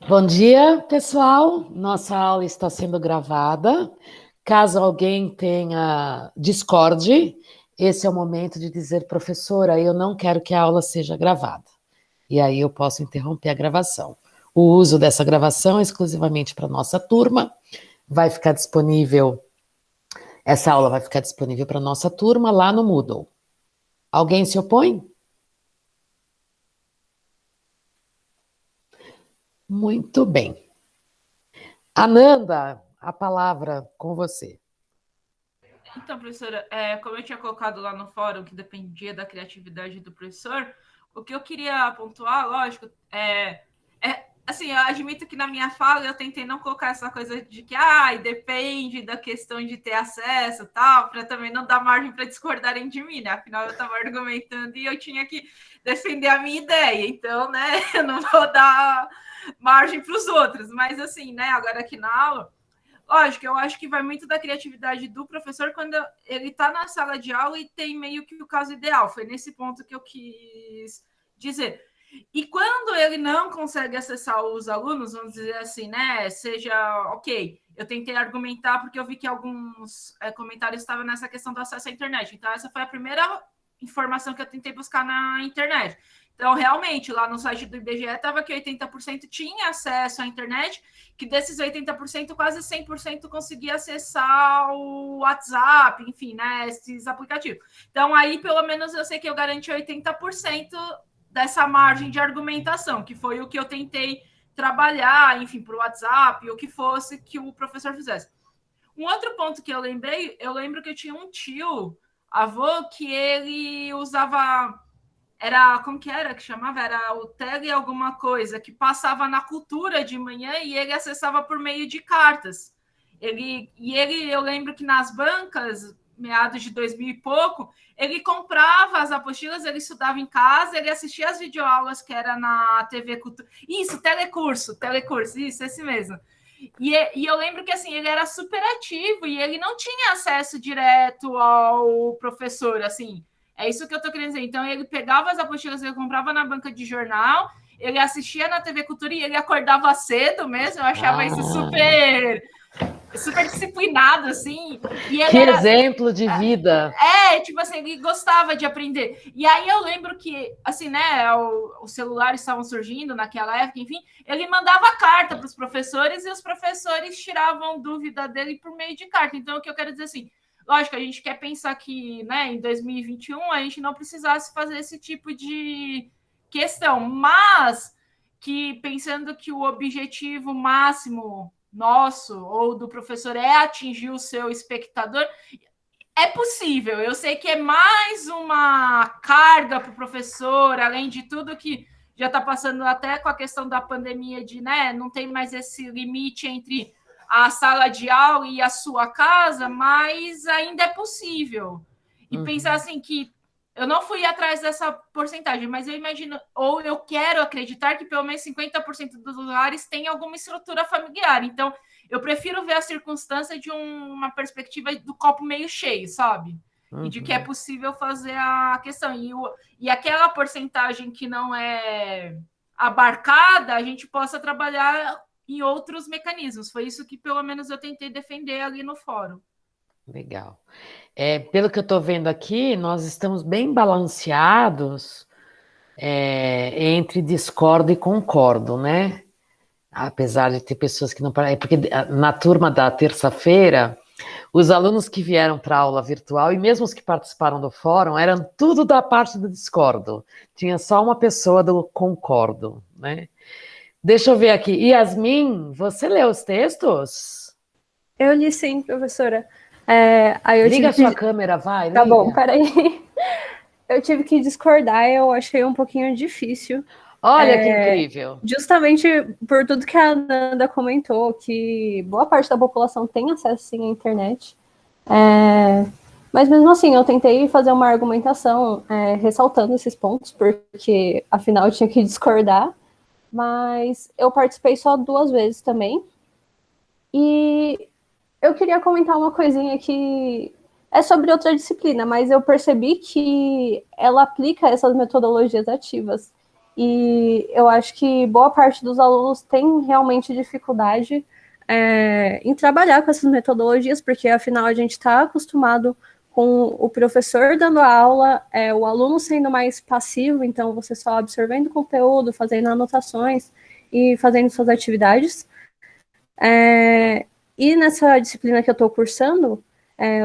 Bom dia, pessoal. Nossa aula está sendo gravada. Caso alguém tenha discorde, esse é o momento de dizer, professora, eu não quero que a aula seja gravada. E aí eu posso interromper a gravação. O uso dessa gravação é exclusivamente para nossa turma. Vai ficar disponível, essa aula vai ficar disponível para nossa turma lá no Moodle. Alguém se opõe? Muito bem. Ananda, a palavra com você. Então, professora, como eu tinha colocado lá no fórum que dependia da criatividade do professor, o que eu queria pontuar, lógico, assim, eu admito que na minha fala eu tentei não colocar essa coisa de que depende da questão de ter acesso tal, para também não dar margem para discordarem de mim, né? Afinal, eu estava argumentando e eu tinha que defender a minha ideia, então, né, eu não vou dar margem para os outros, mas assim, né, agora aqui na aula. Lógico, eu acho que vai muito da criatividade do professor quando ele está na sala de aula e tem meio que o caso ideal. Foi nesse ponto que eu quis dizer. E quando ele não consegue acessar os alunos, vamos dizer assim, né? Seja, ok, eu tentei argumentar porque eu vi que alguns comentários estavam nessa questão do acesso à internet. Então, essa foi a primeira informação que eu tentei buscar na internet. Então, realmente, lá no site do IBGE estava que 80% tinha acesso à internet, que desses 80%, quase 100% conseguia acessar o WhatsApp, enfim, né, esses aplicativos. Então, aí, pelo menos, eu sei que eu garanti 80% dessa margem de argumentação, que foi o que eu tentei trabalhar, enfim, para o WhatsApp, o que fosse que o professor fizesse. Um outro ponto que eu lembrei, eu lembro que eu tinha um tio, avô, que ele usava era, como que era que chamava? Era o Tele alguma coisa, que passava na cultura de manhã e ele acessava por meio de cartas. Eu lembro que nas bancas, meados de 2000 e pouco, ele comprava as apostilas, ele estudava em casa, ele assistia as videoaulas que era na TV Cultura. Isso, telecurso, isso, esse mesmo. E eu lembro que assim, ele era super ativo e ele não tinha acesso direto ao professor, assim. É isso que eu tô querendo dizer. Então, ele pegava as apostilas que ele comprava na banca de jornal, ele assistia na TV Cultura e ele acordava cedo mesmo. Eu achava isso Ah, super disciplinado, assim. E ele que era. exemplo de vida. Tipo assim, ele gostava de aprender. E aí eu lembro que, assim, né, os celulares estavam surgindo naquela época, enfim, ele mandava carta para os professores e os professores tiravam dúvida dele por meio de carta. Então, o que eu quero dizer assim, lógico, a gente quer pensar que, né, em 2021 a gente não precisasse fazer esse tipo de questão, mas que pensando que o objetivo máximo nosso ou do professor é atingir o seu espectador, é possível. Eu sei que é mais uma carga para o professor, além de tudo que já está passando até com a questão da pandemia de, né, não tem mais esse limite entre a sala de aula e a sua casa, mas ainda é possível. E pensar assim que eu não fui atrás dessa porcentagem, mas eu imagino, ou eu quero acreditar que pelo menos 50% dos lugares tem alguma estrutura familiar. Então, eu prefiro ver a circunstância de uma perspectiva do copo meio cheio, sabe? E de que é possível fazer a questão. E aquela porcentagem que não é abarcada, a gente possa trabalhar em outros mecanismos. Foi isso que, pelo menos, eu tentei defender ali no fórum. Legal. Pelo que eu estou vendo aqui, nós estamos bem balanceados entre discordo e concordo, né? Apesar de ter pessoas que não. Porque na turma da terça-feira, os alunos que vieram para a aula virtual e mesmo os que participaram do fórum eram tudo da parte do discordo. Tinha só uma pessoa do concordo, né? Deixa eu ver aqui. Yasmin, você leu os textos? Eu li sim, professora. Aí eu Liga tive a sua que. câmera, vai, Tá bom, liga. peraí. Eu tive que discordar, eu achei um pouquinho difícil. Olha que incrível. Justamente por tudo que a Nanda comentou, que boa parte da população tem acesso sim à internet. Mas mesmo assim, eu tentei fazer uma argumentação ressaltando esses pontos, porque afinal eu tinha que discordar. Mas eu participei só 2 vezes também. E eu queria comentar uma coisinha que é sobre outra disciplina, mas eu percebi que ela aplica essas metodologias ativas. E eu acho que boa parte dos alunos tem realmente dificuldade em trabalhar com essas metodologias, porque afinal a gente está acostumado com o professor dando a aula, o aluno sendo mais passivo, então você só absorvendo conteúdo, fazendo anotações e fazendo suas atividades. E nessa disciplina que eu estou cursando,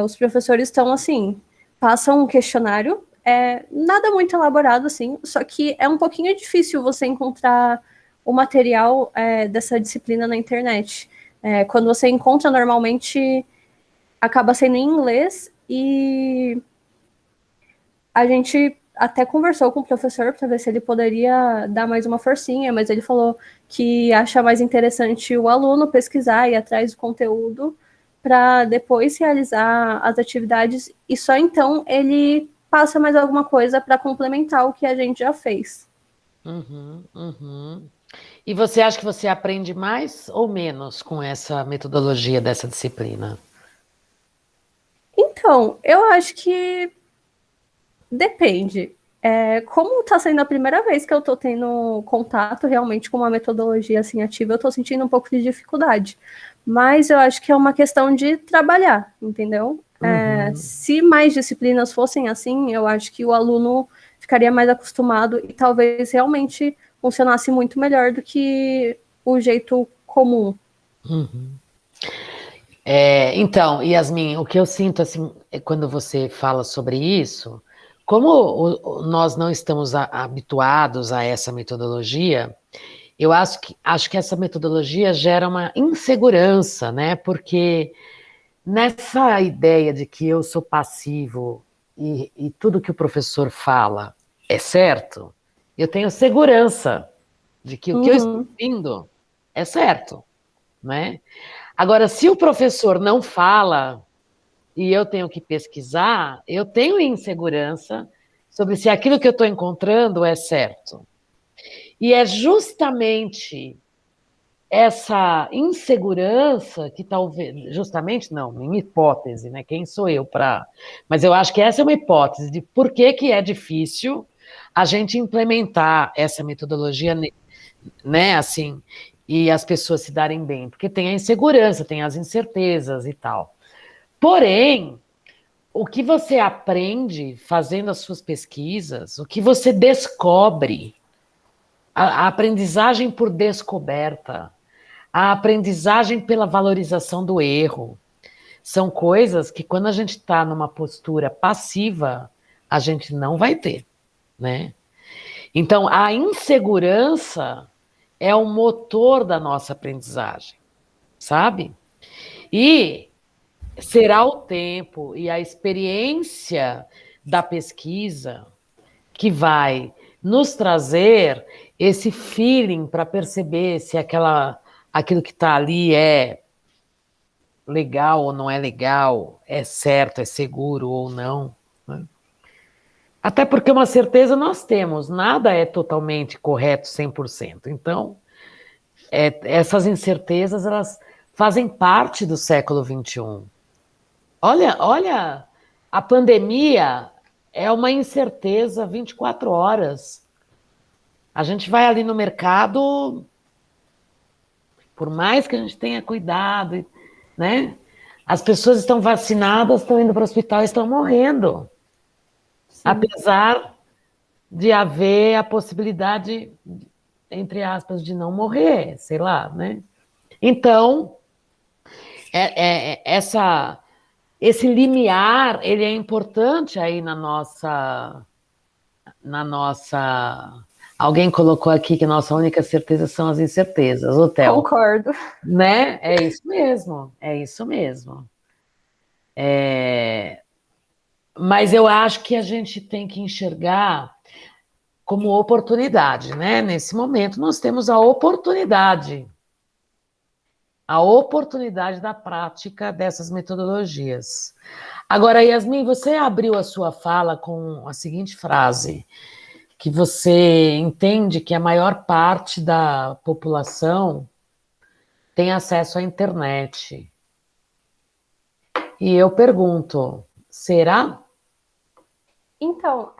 os professores estão assim, passam um questionário, nada muito elaborado assim, só que é um pouquinho difícil você encontrar o material dessa disciplina na internet. Quando você encontra, normalmente acaba sendo em inglês, e a gente até conversou com o professor para ver se ele poderia dar mais uma forcinha, mas ele falou que acha mais interessante o aluno pesquisar e ir atrás do conteúdo para depois realizar as atividades, e só então ele passa mais alguma coisa para complementar o que a gente já fez. Uhum, uhum. E você acha que você aprende mais ou menos com essa metodologia dessa disciplina? Então, eu acho que depende. Como está sendo a primeira vez que eu estou tendo contato realmente com uma metodologia assim ativa, eu estou sentindo um pouco de dificuldade. Mas eu acho que é uma questão de trabalhar, entendeu? Uhum. Se mais disciplinas fossem assim, eu acho que o aluno ficaria mais acostumado e talvez realmente funcionasse muito melhor do que o jeito comum. Uhum. Então, Yasmin, o que eu sinto assim, quando você fala sobre isso, como nós não estamos habituados a essa metodologia, eu acho que essa metodologia gera uma insegurança, né? Porque nessa ideia de que eu sou passivo e tudo que o professor fala é certo, eu tenho segurança de que o que eu estou Uhum. ouvindo é certo, né? Agora, se o professor não fala e eu tenho que pesquisar, eu tenho insegurança sobre se aquilo que eu estou encontrando é certo. E é justamente essa insegurança que talvez, justamente não, minha hipótese, né? Quem sou eu para. Mas eu acho que essa é uma hipótese de por que que é difícil a gente implementar essa metodologia, né? Assim, e as pessoas se darem bem, porque tem a insegurança, tem as incertezas e tal. Porém, o que você aprende fazendo as suas pesquisas, o que você descobre, a aprendizagem por descoberta, a aprendizagem pela valorização do erro, são coisas que quando a gente está numa postura passiva, a gente não vai ter, né? Então, a insegurança é o motor da nossa aprendizagem, sabe? E será o tempo e a experiência da pesquisa que vai nos trazer esse feeling para perceber se aquilo que está ali é legal ou não é legal, é certo, é seguro ou não, né? Até porque uma certeza nós temos, nada é totalmente correto 100%. Então, essas incertezas, elas fazem parte do século XXI. Olha, a pandemia é uma incerteza 24 horas. A gente vai ali no mercado, por mais que a gente tenha cuidado, né? As pessoas estão vacinadas, estão indo para o hospital e estão morrendo. Sim. Apesar de haver a possibilidade, entre aspas, de não morrer, sei lá, né? Então, esse limiar, ele é importante aí na nossa. Alguém colocou aqui que a nossa única certeza são as incertezas, Hotel, Concordo. né? É isso mesmo, é isso mesmo. Mas eu acho que a gente tem que enxergar como oportunidade, né? Nesse momento, nós temos a oportunidade da prática dessas metodologias. Agora, Yasmin, você abriu a sua fala com a seguinte frase, que você entende que a maior parte da população tem acesso à internet. E eu pergunto, será? Então,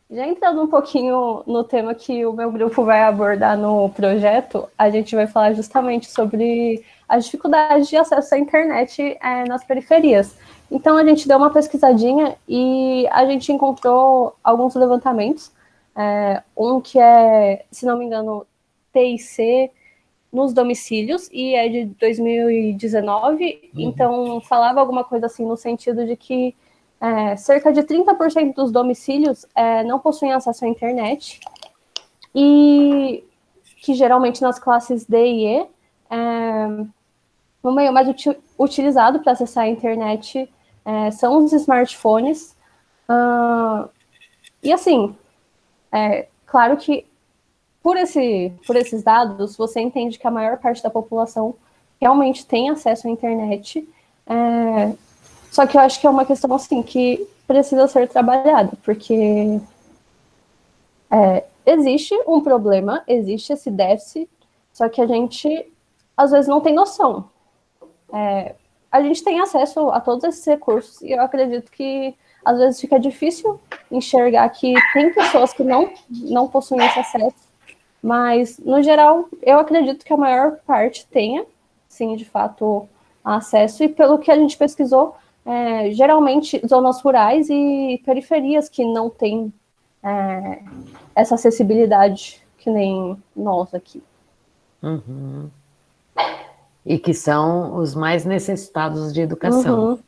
Já entrando um pouquinho no tema que o meu grupo vai abordar no projeto, a gente vai falar justamente sobre as dificuldades de acesso à internet nas periferias. Então, a gente deu uma pesquisadinha e a gente encontrou alguns levantamentos. Um que é, se não me engano, TIC nos domicílios, e é de 2019, então falava alguma coisa assim no sentido de que cerca de 30% dos domicílios não possuem acesso à internet, e que geralmente nas classes D e E, o meio mais utilizado para acessar a internet são os smartphones. E assim, claro que por esses dados, você entende que a maior parte da população realmente tem acesso à internet. Só que eu acho que é uma questão assim que precisa ser trabalhada, porque existe um problema, existe esse déficit, só que a gente às vezes não tem noção. A gente tem acesso a todos esses recursos e eu acredito que às vezes fica difícil enxergar que tem pessoas que não possuem esse acesso, mas no geral eu acredito que a maior parte tenha, sim, de fato, acesso, e pelo que a gente pesquisou, geralmente zonas rurais e periferias que não têm essa acessibilidade que nem nós aqui. Uhum. E que são os mais necessitados de educação.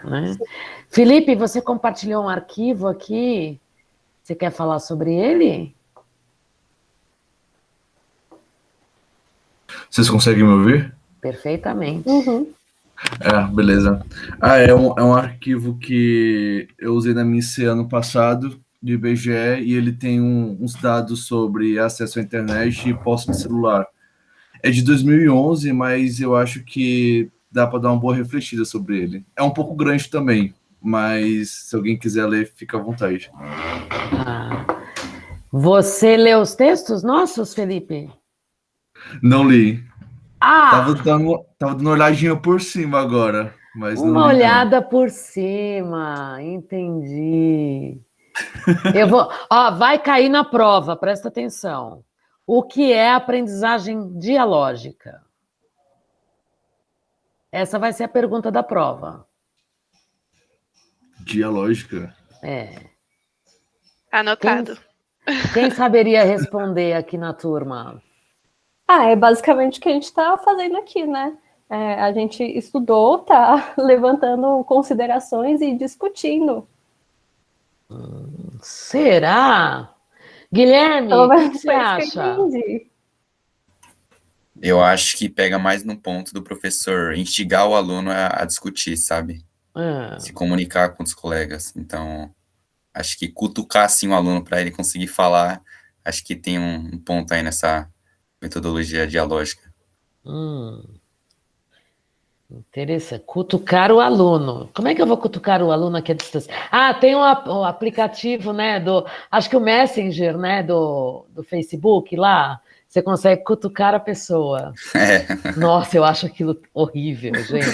Né? Felipe, você compartilhou um arquivo aqui. Você quer falar sobre ele? Vocês conseguem me ouvir? Perfeitamente. Beleza. É um arquivo que eu usei na minha IC ano passado, do IBGE, e ele tem uns dados sobre acesso à internet e posse de celular. É de 2011, mas eu acho que dá para dar uma boa refletida sobre ele. É um pouco grande também, mas se alguém quiser ler, fica à vontade. Você leu os textos nossos, Felipe? Não li. Tava dando uma olhadinha por cima agora, mas não li. Uma olhada por cima, entendi. Eu vou, vai cair na prova, presta atenção. O que é aprendizagem dialógica? Essa vai ser a pergunta da prova. Dialógica? Anotado. Quem saberia responder aqui na turma? É basicamente o que a gente está fazendo aqui, né? A gente estudou, tá levantando considerações e discutindo. Será? Guilherme, o que você acha? Eu acho que pega mais no ponto do professor instigar o aluno a discutir, sabe? Se comunicar com os colegas. Então, acho que cutucar assim o aluno para ele conseguir falar, acho que tem um ponto aí nessa metodologia dialógica. Interessante. Cutucar o aluno. Como é que eu vou cutucar o aluno aqui à distância? Tem um aplicativo, né, acho que o Messenger, né, do Facebook lá, você consegue cutucar a pessoa. Nossa, eu acho aquilo horrível, gente.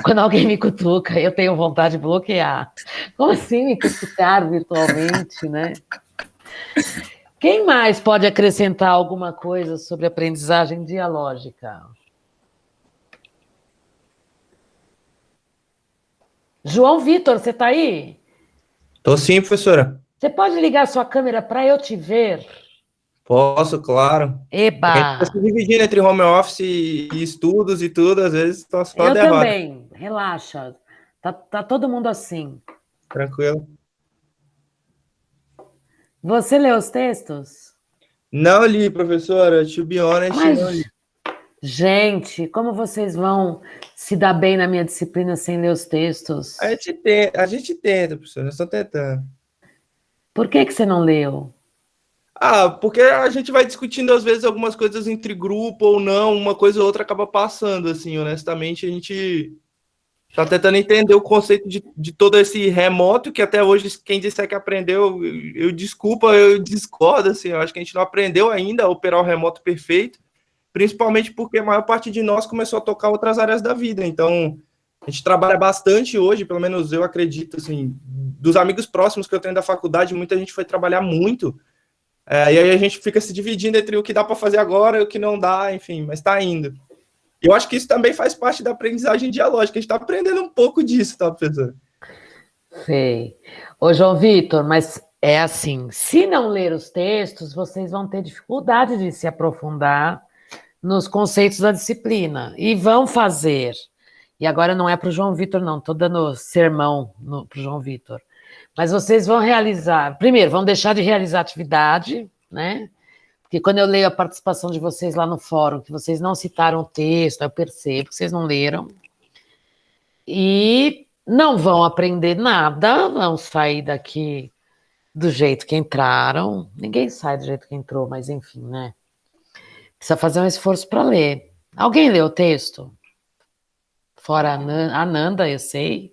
Quando alguém me cutuca, eu tenho vontade de bloquear. Como assim me cutucar virtualmente, né? Quem mais pode acrescentar alguma coisa sobre aprendizagem dialógica? João Vitor, você está aí? Tô sim, professora. Você pode ligar sua câmera para eu te ver? Posso, claro. Eba! A gente tá se dividindo entre home office e estudos e tudo, às vezes tô só eu derrota. Também, relaxa. Tá todo mundo assim. Tranquilo. Você leu os textos? Não li, professora. To be honest, não li. Gente, como vocês vão se dar bem na minha disciplina sem ler os textos? A gente tenta, professora, nós estamos tentando. Por que você não leu? Porque a gente vai discutindo, às vezes, algumas coisas entre grupo ou não, uma coisa ou outra acaba passando, assim, honestamente, a gente tá tentando entender o conceito de todo esse remoto, que até hoje, quem disser que aprendeu, eu discordo, assim, eu acho que a gente não aprendeu ainda a operar o remoto perfeito, principalmente porque a maior parte de nós começou a tocar outras áreas da vida, então A gente trabalha bastante hoje, pelo menos eu acredito, assim, dos amigos próximos que eu tenho da faculdade, muita gente foi trabalhar muito, e aí a gente fica se dividindo entre o que dá para fazer agora e o que não dá, enfim, mas está indo. Eu acho que isso também faz parte da aprendizagem dialógica, a gente está aprendendo um pouco disso, tá, professor? Sei. Ô, João Vitor, mas é assim, se não ler os textos, vocês vão ter dificuldade de se aprofundar nos conceitos da disciplina, e vão fazer. E agora não é para o João Vitor, não, estou dando sermão para o João Vitor. Mas vocês vão realizar, primeiro, vão deixar de realizar atividade, né? Porque quando eu leio a participação de vocês lá no fórum, que vocês não citaram o texto, eu percebo que vocês não leram. E não vão aprender nada, vão sair daqui do jeito que entraram. Ninguém sai do jeito que entrou, mas enfim, né? Precisa fazer um esforço para ler. Alguém leu o texto? Fora a Nanda, eu sei.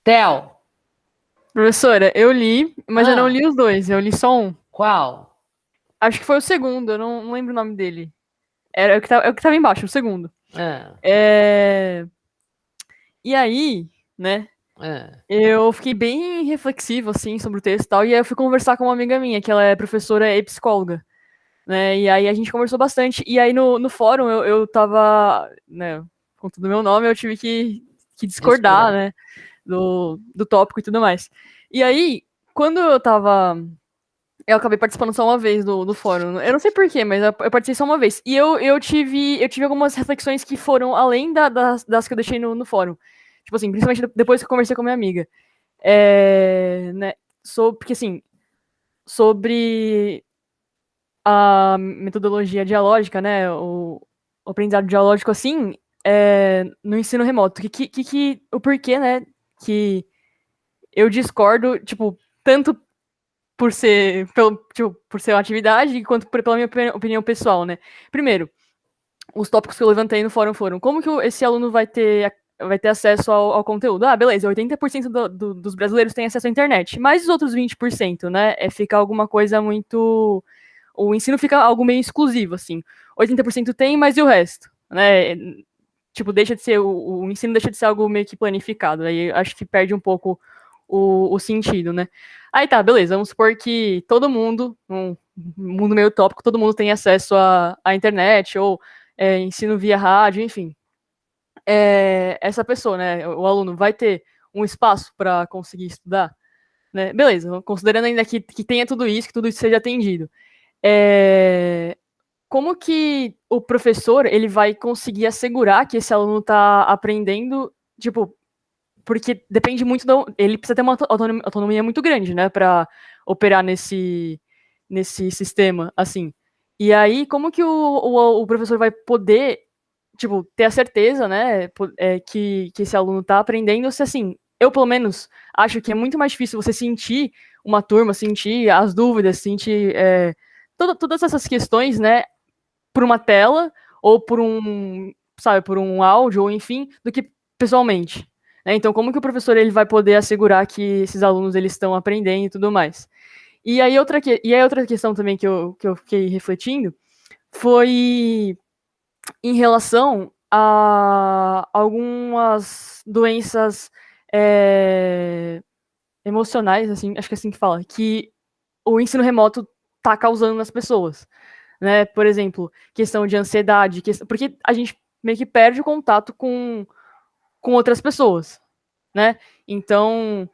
Theo. Professora, eu li, mas eu não li os dois, eu li só um. Qual? Acho que foi o segundo, eu não lembro o nome dele. Era o que tava embaixo, o segundo. E aí, né, eu fiquei bem reflexivo, assim, sobre o texto e tal, e aí eu fui conversar com uma amiga minha, que ela é professora e psicóloga, né, e aí a gente conversou bastante, e aí no fórum eu tava, né, com todo o meu nome, eu tive que discordar, né, do tópico e tudo mais. E aí, quando eu acabei participando só uma vez do fórum. Eu não sei porquê, mas eu participei só uma vez. E eu tive algumas reflexões que foram além das que eu deixei no fórum. Tipo assim, principalmente depois que eu conversei com a minha amiga. Né, porque assim, sobre a metodologia dialógica, né, o aprendizado dialógico, assim, no ensino remoto. O porquê, né, que eu discordo, tipo, tanto por ser uma atividade, quanto pela minha opinião pessoal, né? Primeiro, os tópicos que eu levantei no fórum foram: como que esse aluno vai ter acesso ao conteúdo? Ah, beleza, 80% dos brasileiros têm acesso à internet, mas os outros 20%, né? Fica alguma coisa muito... O ensino fica algo meio exclusivo, assim. 80% tem, mas e o resto? Né? Tipo, deixa de ser... O ensino deixa de ser algo meio que planificado. Aí acho que perde um pouco o sentido, né? Aí tá, beleza, vamos supor que todo mundo, um mundo meio utópico, todo mundo tem acesso à internet, ou ensino via rádio, enfim. Essa pessoa, né, o aluno, vai ter um espaço para conseguir estudar, né? Beleza, considerando ainda que tenha tudo isso, que tudo isso seja atendido. Como que o professor, ele vai conseguir assegurar que esse aluno está aprendendo, tipo, porque depende muito ele precisa ter uma autonomia muito grande, né, para operar nesse sistema, assim. E aí, como que o professor vai poder, tipo, ter a certeza, né, que esse aluno está aprendendo, se assim, eu pelo menos acho que é muito mais difícil você sentir uma turma, sentir as dúvidas, sentir todas essas questões, né, por uma tela, ou por por um áudio, ou enfim, do que pessoalmente. Então, como que o professor ele vai poder assegurar que esses alunos eles estão aprendendo e tudo mais? E aí outra questão também que eu fiquei refletindo foi em relação a algumas doenças emocionais, assim, acho que é assim que fala, que o ensino remoto está causando nas pessoas, né? Por exemplo, questão de ansiedade, porque a gente meio que perde o contato com outras pessoas, né? Então,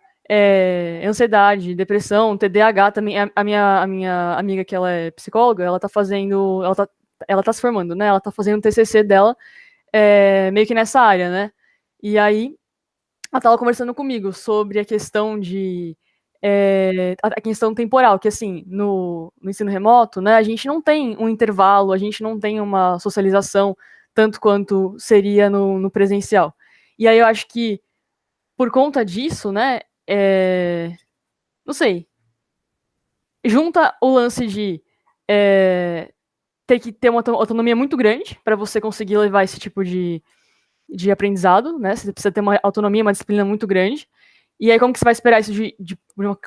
ansiedade, depressão, TDAH também. A minha amiga, que ela é psicóloga, ela tá se formando, né? Ela tá fazendo o TCC dela meio que nessa área, né? E aí, ela tava conversando comigo sobre a questão a questão temporal, que assim, no ensino remoto, né, a gente não tem um intervalo, a gente não tem uma socialização tanto quanto seria no presencial. E aí eu acho que, por conta disso, né, não sei, junta o lance de ter que ter uma autonomia muito grande para você conseguir levar esse tipo de aprendizado, né, você precisa ter uma autonomia, uma disciplina muito grande, e aí como que você vai esperar isso de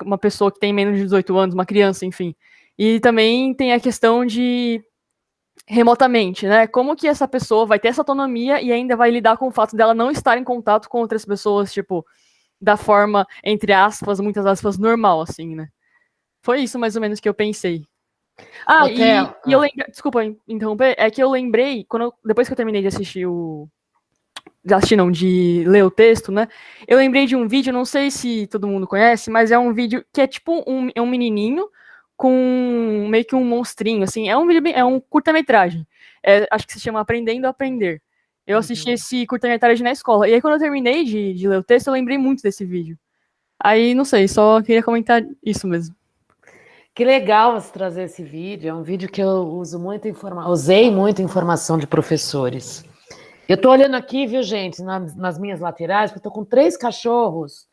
uma pessoa que tem menos de 18 anos, uma criança, enfim. E também tem a questão de remotamente, né? Como que essa pessoa vai ter essa autonomia e ainda vai lidar com o fato dela não estar em contato com outras pessoas, tipo, da forma, entre aspas, muitas aspas, normal, assim, né? Foi isso mais ou menos que eu pensei. Eu lembrei, desculpa interromper, é que eu lembrei, depois que eu terminei de assistir de ler o texto, né? Eu lembrei de um vídeo, não sei se todo mundo conhece, mas é um vídeo que é tipo um menininho com meio que um monstrinho, assim. É um vídeo, é um curta-metragem. Acho que se chama Aprendendo a Aprender. Eu assisti esse curta-metragem na escola. E aí, quando eu terminei de ler o texto, eu lembrei muito desse vídeo. Aí, não sei, só queria comentar isso mesmo. Que legal você trazer esse vídeo. É um vídeo que eu usei muita informação de professores. Eu tô olhando aqui, viu, gente, nas minhas laterais, porque eu tô com 3 cachorras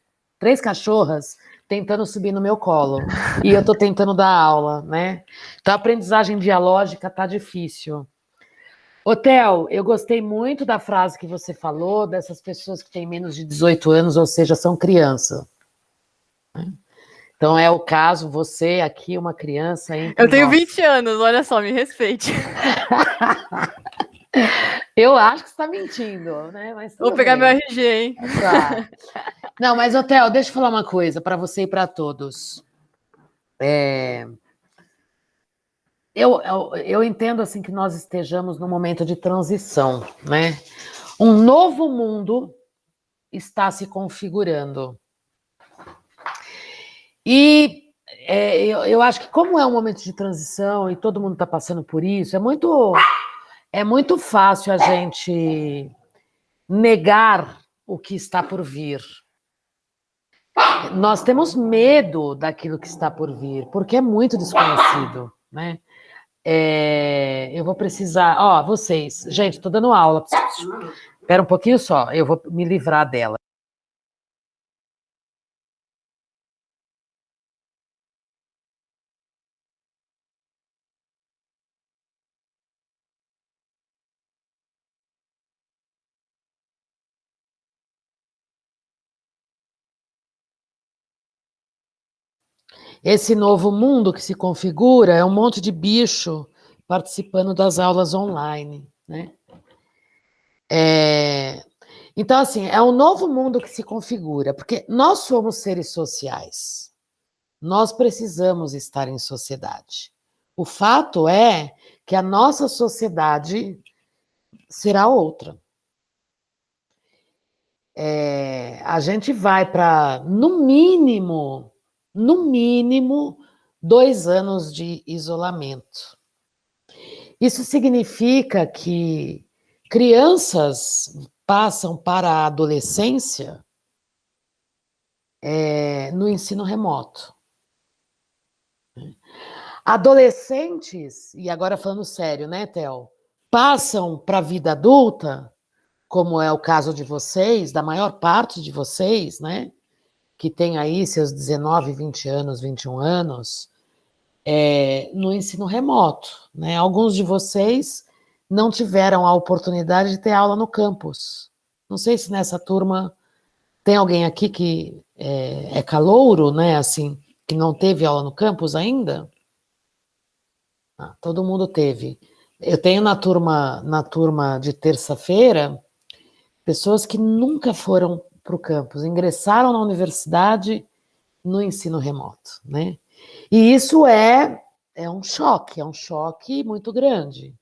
tentando subir no meu colo. E eu tô tentando dar aula, né? Então a aprendizagem dialógica tá difícil. Ô, Theo, eu gostei muito da frase que você falou, dessas pessoas que têm menos de 18 anos, ou seja, são criança. Então é o caso, você aqui, uma criança. Eu tenho 20 anos, olha só, me respeite. Eu acho que você está mentindo, né? Mas vou pegar meu RG, hein? Tá. Não, mas, Theo, deixa eu falar uma coisa para você e para todos. Eu entendo assim que nós estejamos num momento de transição, né? Um novo mundo está se configurando. E eu acho que como é um momento de transição e todo mundo está passando por isso, é muito fácil a gente negar o que está por vir. Nós temos medo daquilo que está por vir, porque é muito desconhecido, né? Eu vou precisar... vocês... Gente, estou dando aula. Espera um pouquinho só, eu vou me livrar dela. Esse novo mundo que se configura é um monte de bicho participando das aulas online, né? Então, assim, é um novo mundo que se configura, porque nós somos seres sociais. Nós precisamos estar em sociedade. O fato é que a nossa sociedade será outra. A gente vai para, no mínimo, 2 anos de isolamento. Isso significa que crianças passam para a adolescência no ensino remoto. Adolescentes, e agora falando sério, né, Theo? Passam para a vida adulta, como é o caso de vocês, da maior parte de vocês, né? Que tem aí seus 19, 20 anos, 21 anos, no ensino remoto, né? Alguns de vocês não tiveram a oportunidade de ter aula no campus. Não sei se nessa turma tem alguém aqui que é calouro, né? Assim, que não teve aula no campus ainda. Todo mundo teve. Eu tenho na turma de terça-feira pessoas que nunca foram para o campus, ingressaram na universidade no ensino remoto, né? E isso é um choque muito grande.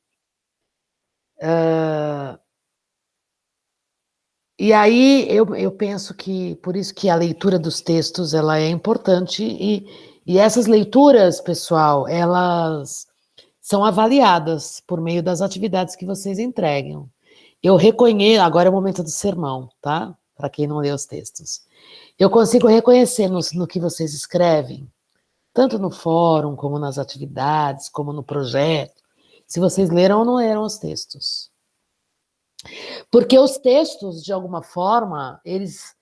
E aí eu penso que, por isso que a leitura dos textos ela é importante, e essas leituras, pessoal, elas são avaliadas por meio das atividades que vocês entregam. Eu reconheço, agora é o momento do sermão, tá? Para quem não lê os textos. Eu consigo reconhecer no que vocês escrevem, tanto no fórum, como nas atividades, como no projeto, se vocês leram ou não leram os textos. Porque os textos, de alguma forma, eles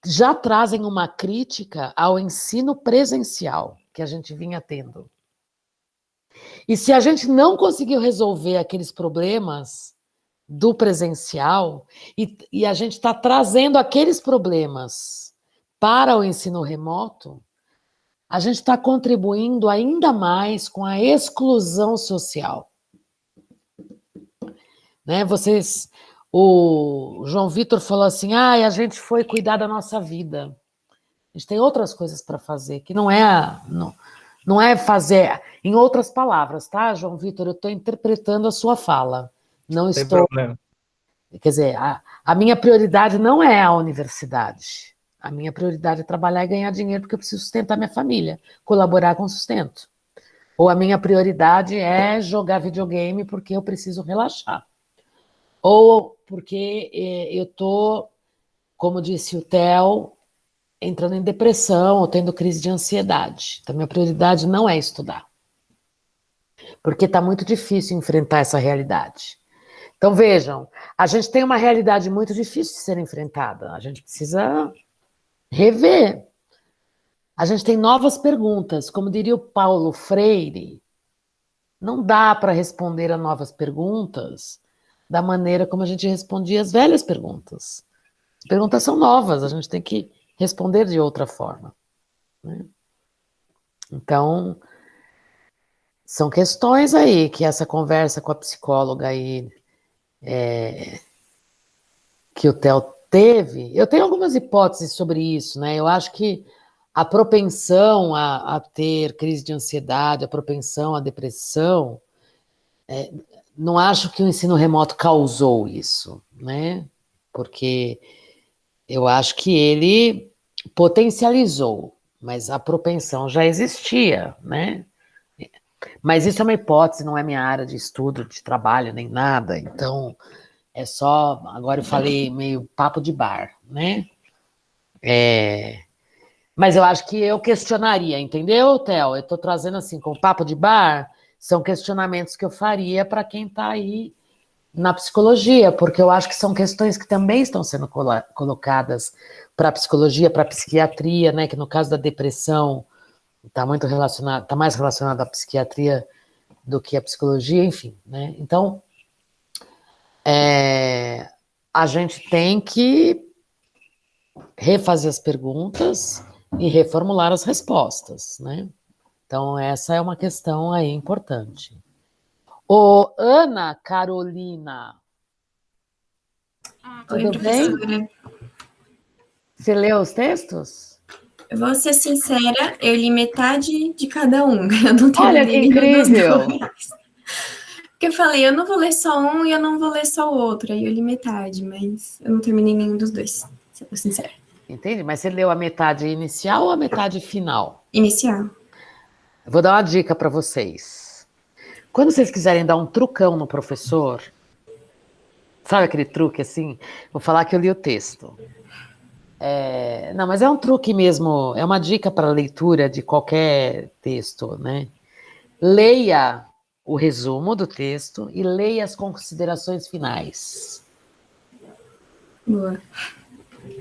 já trazem uma crítica ao ensino presencial que a gente vinha tendo. E se a gente não conseguiu resolver aqueles problemas do presencial, e a gente está trazendo aqueles problemas para o ensino remoto, a gente está contribuindo ainda mais com a exclusão social. né? O João Vitor falou assim, a gente foi cuidar da nossa vida. A gente tem outras coisas para fazer, que não é fazer, em outras palavras, tá, João Vitor? Eu estou interpretando a sua fala. Não Sem estou... problema. Quer dizer, a minha prioridade não é a universidade. A minha prioridade é trabalhar e ganhar dinheiro porque eu preciso sustentar minha família, colaborar com o sustento. Ou a minha prioridade é jogar videogame porque eu preciso relaxar. Ou porque eu estou, como disse o Theo, entrando em depressão ou tendo crise de ansiedade. Então, minha prioridade não é estudar. Porque está muito difícil enfrentar essa realidade. Então, vejam, a gente tem uma realidade muito difícil de ser enfrentada. A gente precisa rever. A gente tem novas perguntas. Como diria o Paulo Freire, não dá para responder a novas perguntas da maneira como a gente respondia as velhas perguntas. As perguntas são novas, a gente tem que responder de outra forma, né? Então, são questões aí que essa conversa com a psicóloga aí que o Theo teve, eu tenho algumas hipóteses sobre isso, né? Eu acho que a propensão a ter crise de ansiedade, a propensão à depressão, não acho que o ensino remoto causou isso, né? Porque eu acho que ele potencializou, mas a propensão já existia, né? Mas isso é uma hipótese, não é minha área de estudo, de trabalho, nem nada. Então, é só... Agora eu falei meio papo de bar, né? Mas eu acho que eu questionaria, entendeu, Theo? Eu estou trazendo assim, com papo de bar, são questionamentos que eu faria para quem está aí na psicologia, porque eu acho que são questões que também estão sendo colocadas para a psicologia, para a psiquiatria, né? Que no caso da depressão está muito relacionado, está mais relacionado à psiquiatria do que à psicologia, enfim, né? Então, a gente tem que refazer as perguntas e reformular as respostas, né? Então, essa é uma questão aí importante. Ô, Ana Carolina, Oi, tudo bem? professora. Você leu os textos? Eu vou ser sincera, eu li metade de cada um. Eu não Olha que terminei nenhum dos incrível! dois. Porque eu falei, eu não vou ler só um e eu não vou ler só o outro. Aí eu li metade, mas eu não terminei nenhum dos dois, se eu for sincera. Entendi, mas você leu a metade inicial ou a metade final? Inicial. Eu vou dar uma dica para vocês. Quando vocês quiserem dar um trucão no professor, sabe aquele truque assim? Vou falar que eu li o texto. Não, mas é um truque mesmo, é uma dica para leitura de qualquer texto, né? Leia o resumo do texto e leia as considerações finais. Boa.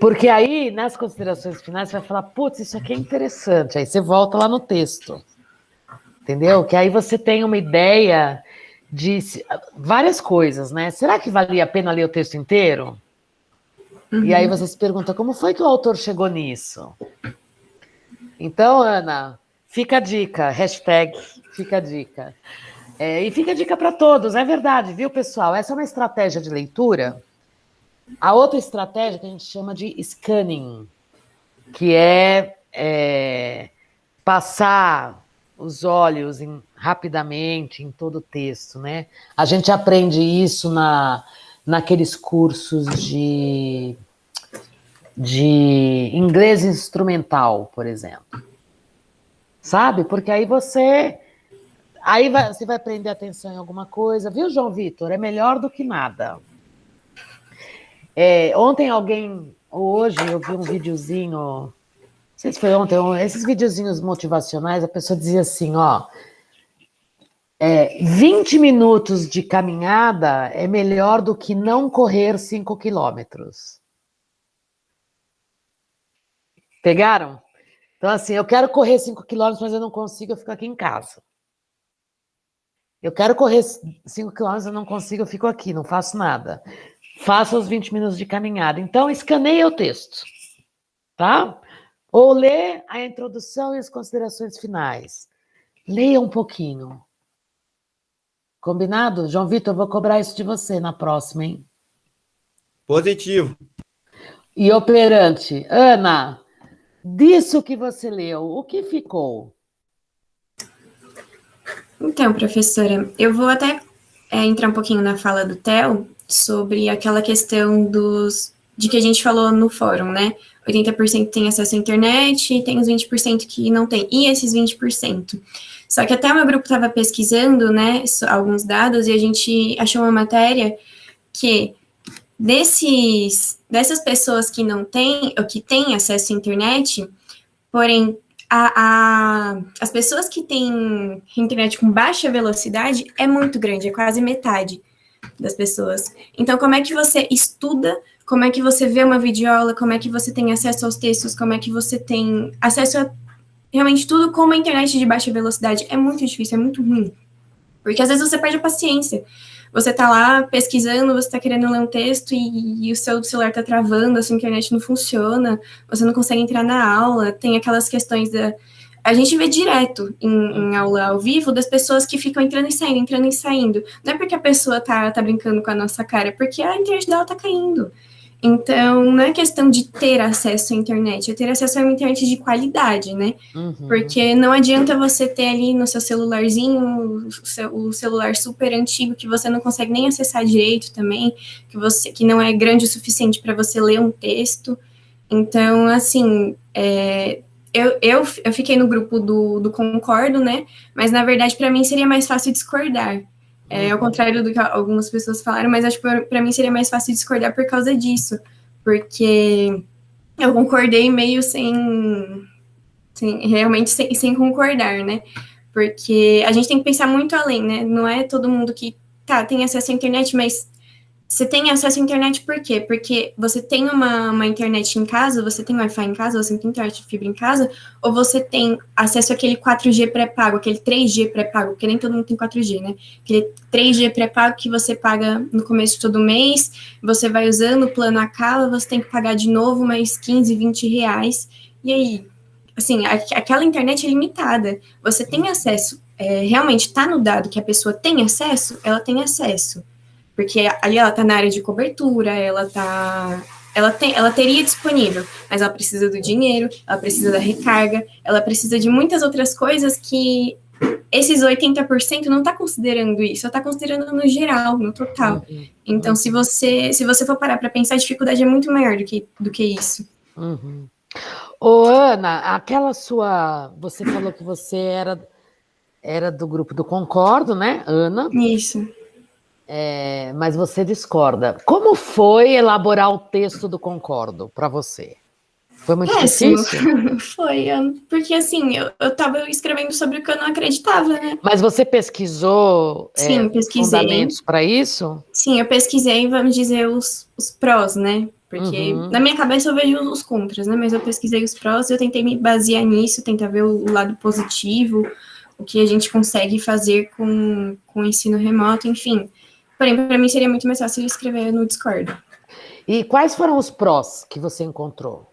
Porque aí, nas considerações finais, você vai falar, putz, isso aqui é interessante. Aí você volta lá no texto. Entendeu? Que aí você tem uma ideia de várias coisas, né? Será que valia a pena ler o texto inteiro? Uhum. E aí você se pergunta, como foi que o autor chegou nisso? Então, Ana, fica a dica, hashtag fica a dica. E fica a dica para todos, é verdade, viu, pessoal? Essa é uma estratégia de leitura. A outra estratégia que a gente chama de scanning, que é passar os olhos rapidamente em todo o texto, né? A gente aprende isso naqueles cursos de inglês instrumental, por exemplo. Sabe? Porque aí você vai prender atenção em alguma coisa, viu, João Vitor? É melhor do que nada. Ontem hoje eu vi um videozinho, não sei se foi ontem, esses videozinhos motivacionais, a pessoa dizia assim, 20 minutos de caminhada é melhor do que não correr 5 quilômetros. Pegaram? Então, assim, eu quero correr 5 quilômetros, mas eu não consigo, eu fico aqui em casa. Eu quero correr 5 quilômetros, eu não consigo, eu fico aqui, não faço nada. Faça os 20 minutos de caminhada. Então, escaneia o texto, tá? Ou lê a introdução e as considerações finais. Leia um pouquinho. Combinado? João Vitor, eu vou cobrar isso de você na próxima, hein? Positivo. E operante, Ana, disso que você leu, o que ficou? Então, professora, eu vou até entrar um pouquinho na fala do Theo sobre aquela questão de que a gente falou no fórum, né? 80% tem acesso à internet e tem os 20% que não tem. E esses 20%? Só que até o meu grupo estava pesquisando, né, alguns dados, e a gente achou uma matéria que dessas pessoas que não têm, ou que têm acesso à internet, porém, as pessoas que têm internet com baixa velocidade é muito grande, é quase metade das pessoas. Então, como é que você estuda, como é que você vê uma videoaula, como é que você tem acesso aos textos, como é que você tem acesso a realmente tudo com uma internet de baixa velocidade? É muito difícil, é muito ruim. Porque às vezes você perde a paciência. Você tá lá pesquisando, você tá querendo ler um texto e o seu celular tá travando, a sua internet não funciona, você não consegue entrar na aula, tem aquelas questões A gente vê direto em aula ao vivo das pessoas que ficam entrando e saindo, entrando e saindo. Não é porque a pessoa tá brincando com a nossa cara, é porque a internet dela tá caindo. Então, não é questão de ter acesso à internet, é ter acesso a uma internet de qualidade, né? Porque não adianta você ter ali no seu celularzinho, o celular super antigo, que você não consegue nem acessar direito também, que não é grande o suficiente para você ler um texto. Então, assim, eu fiquei no grupo do Concordo, né? Mas, na verdade, para mim seria mais fácil discordar. Ao contrário do que algumas pessoas falaram, mas acho que para mim seria mais fácil discordar por causa disso, porque eu concordei meio realmente sem concordar, né? Porque a gente tem que pensar muito além, né? Não é todo mundo que tem acesso à internet, mas você tem acesso à internet por quê? Porque você tem uma internet em casa, você tem Wi-Fi em casa, você tem internet de fibra em casa, ou você tem acesso àquele 4G pré-pago, aquele 3G pré-pago, porque nem todo mundo tem 4G, né? Aquele 3G pré-pago que você paga no começo de todo mês, você vai usando, o plano acaba, você tem que pagar de novo mais 15, 20 reais, e aí, assim, aquela internet é limitada, você tem acesso, realmente está no dado que a pessoa tem acesso, ela tem acesso. Porque ali ela está na área de cobertura, ela teria disponível, mas ela precisa do dinheiro, ela precisa da recarga, ela precisa de muitas outras coisas que esses 80% não está considerando isso, ela está considerando no geral, no total. Então, se você for parar para pensar, a dificuldade é muito maior do que isso. Ô, Ana, você falou que você era do grupo do Concordo, né, Ana? Isso. Mas você discorda. Como foi elaborar o texto do Concordo para você? Foi muito difícil? Foi, porque assim, eu estava escrevendo sobre o que eu não acreditava, né? Mas você pesquisou fundamentos para isso? Sim, eu pesquisei, vamos dizer, os prós, né? Porque na minha cabeça eu vejo os contras, né? Mas eu pesquisei os prós e eu tentei me basear nisso, tentar ver o lado positivo, o que a gente consegue fazer com o ensino remoto, enfim. Porém, para mim seria muito mais fácil escrever no Discord. E quais foram os prós que você encontrou?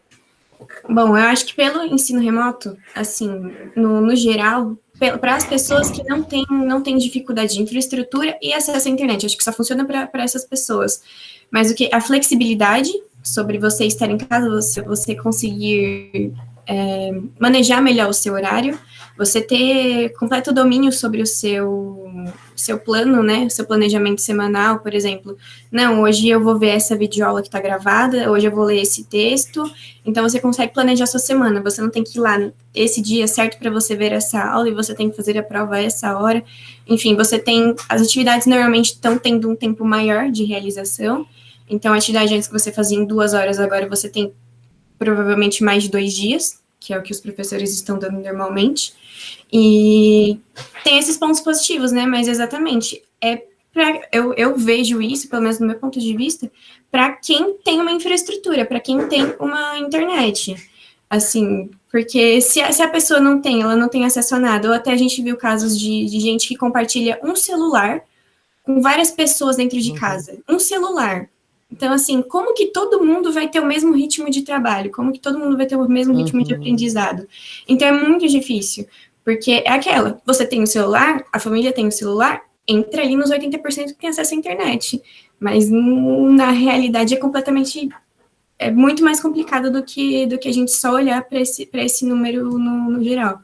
Bom, eu acho que pelo ensino remoto, assim, no geral, para as pessoas que não têm dificuldade de infraestrutura e acesso à internet, acho que só funciona para essas pessoas. Mas a flexibilidade sobre você estar em casa, você conseguir manejar melhor o seu horário, você ter completo domínio sobre o seu plano, né, o seu planejamento semanal, por exemplo. Não, hoje eu vou ver essa videoaula que está gravada, hoje eu vou ler esse texto, então você consegue planejar sua semana, você não tem que ir lá esse dia certo para você ver essa aula e você tem que fazer a prova a essa hora. Enfim, as atividades normalmente estão tendo um tempo maior de realização, então a atividade antes que você fazia em 2 horas, agora você tem provavelmente mais de 2 dias, que é o que os professores estão dando normalmente, e tem esses pontos positivos, né, mas exatamente, eu vejo isso, pelo menos do meu ponto de vista, para quem tem uma infraestrutura, para quem tem uma internet, assim, porque se a pessoa ela não tem acesso a nada, ou até a gente viu casos de gente que compartilha um celular com várias pessoas dentro de casa, um celular. Então, assim, como que todo mundo vai ter o mesmo ritmo de trabalho? Como que todo mundo vai ter o mesmo ritmo de aprendizado? Então, é muito difícil, porque é você tem o celular, a família tem o celular, entra ali nos 80% que tem acesso à internet. Mas na realidade é muito mais complicado do que a gente só olhar para esse número no geral.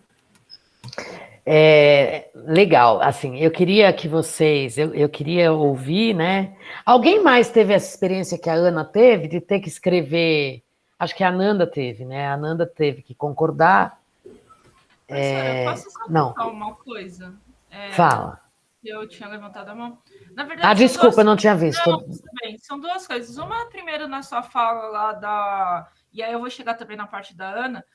Legal, assim, eu queria que vocês, eu queria ouvir, né? Alguém mais teve essa experiência que a Ana teve, de ter que escrever, acho que a Ananda teve, né? A Ananda teve que concordar. Eu posso só falar uma coisa? Fala. Eu tinha levantado a mão. Na verdade, desculpa, eu não tinha visto. Não, tudo bem, são duas coisas. Uma, primeiro, na sua fala lá e aí eu vou chegar também na parte da Ana.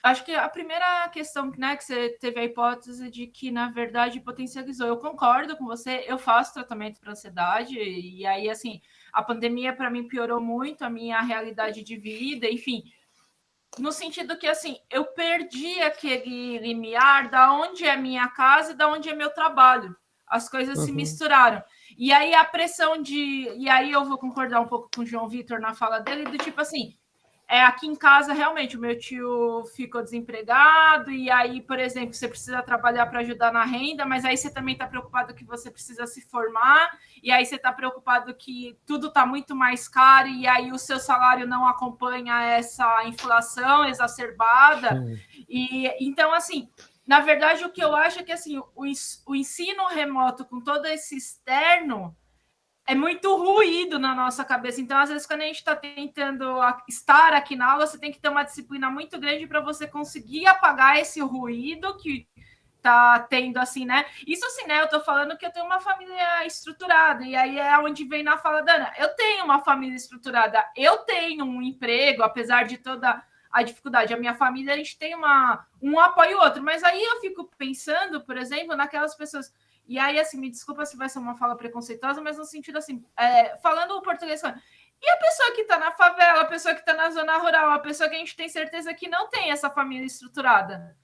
Acho que a primeira questão, né, que você teve a hipótese de que, na verdade, potencializou. Eu concordo com você, eu faço tratamento para ansiedade, e aí, assim, a pandemia, para mim, piorou muito a minha realidade de vida, enfim, no sentido que, assim, eu perdi aquele limiar da onde é minha casa e da onde é meu trabalho. As coisas se misturaram. E aí, a pressão e aí eu vou concordar um pouco com o João Vitor na fala dele, do tipo assim, aqui em casa, realmente, o meu tio ficou desempregado, e aí, por exemplo, você precisa trabalhar para ajudar na renda, mas aí você também está preocupado que você precisa se formar, e aí você está preocupado que tudo está muito mais caro, e aí o seu salário não acompanha essa inflação exacerbada. E então, assim, na verdade, o que eu acho é que assim, o ensino remoto com todo esse externo é muito ruído na nossa cabeça. Então, às vezes, quando a gente está tentando estar aqui na aula, você tem que ter uma disciplina muito grande para você conseguir apagar esse ruído que está tendo, assim, né? Isso, assim, né? Eu estou falando que eu tenho uma família estruturada, e aí é onde vem na fala da Ana. Eu tenho uma família estruturada, eu tenho um emprego, apesar de toda a dificuldade. A minha família, a gente tem um apoio outro. Mas aí eu fico pensando, por exemplo, naquelas pessoas... E aí, assim, me desculpa se vai ser uma fala preconceituosa, mas no sentido assim, falando o português, e a pessoa que está na favela, a pessoa que está na zona rural, a pessoa que a gente tem certeza que não tem essa família estruturada,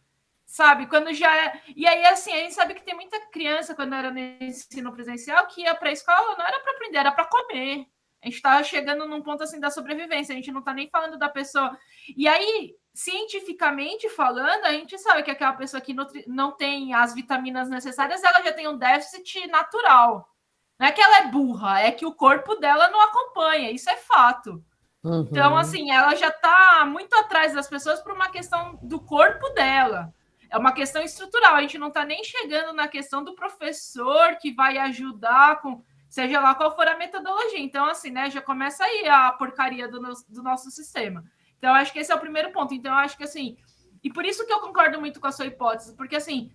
sabe? Quando já é... E aí, assim, a gente sabe que tem muita criança, quando era no ensino presencial, que ia para a escola, não era para aprender, era para comer. A gente está chegando num ponto, assim, da sobrevivência, a gente não está nem falando da pessoa... E aí... cientificamente falando, a gente sabe que aquela pessoa que não tem as vitaminas necessárias, ela já tem um déficit natural. Não é que ela é burra, é que o corpo dela não acompanha, isso é fato. Então, assim, ela já está muito atrás das pessoas por uma questão do corpo dela. É uma questão estrutural, a gente não está nem chegando na questão do professor que vai ajudar com, seja lá qual for a metodologia. Então, assim, né, já começa aí a porcaria do nosso sistema. Então, eu acho que esse é o primeiro ponto. Então, eu acho que, assim... E por isso que eu concordo muito com a sua hipótese, porque, assim,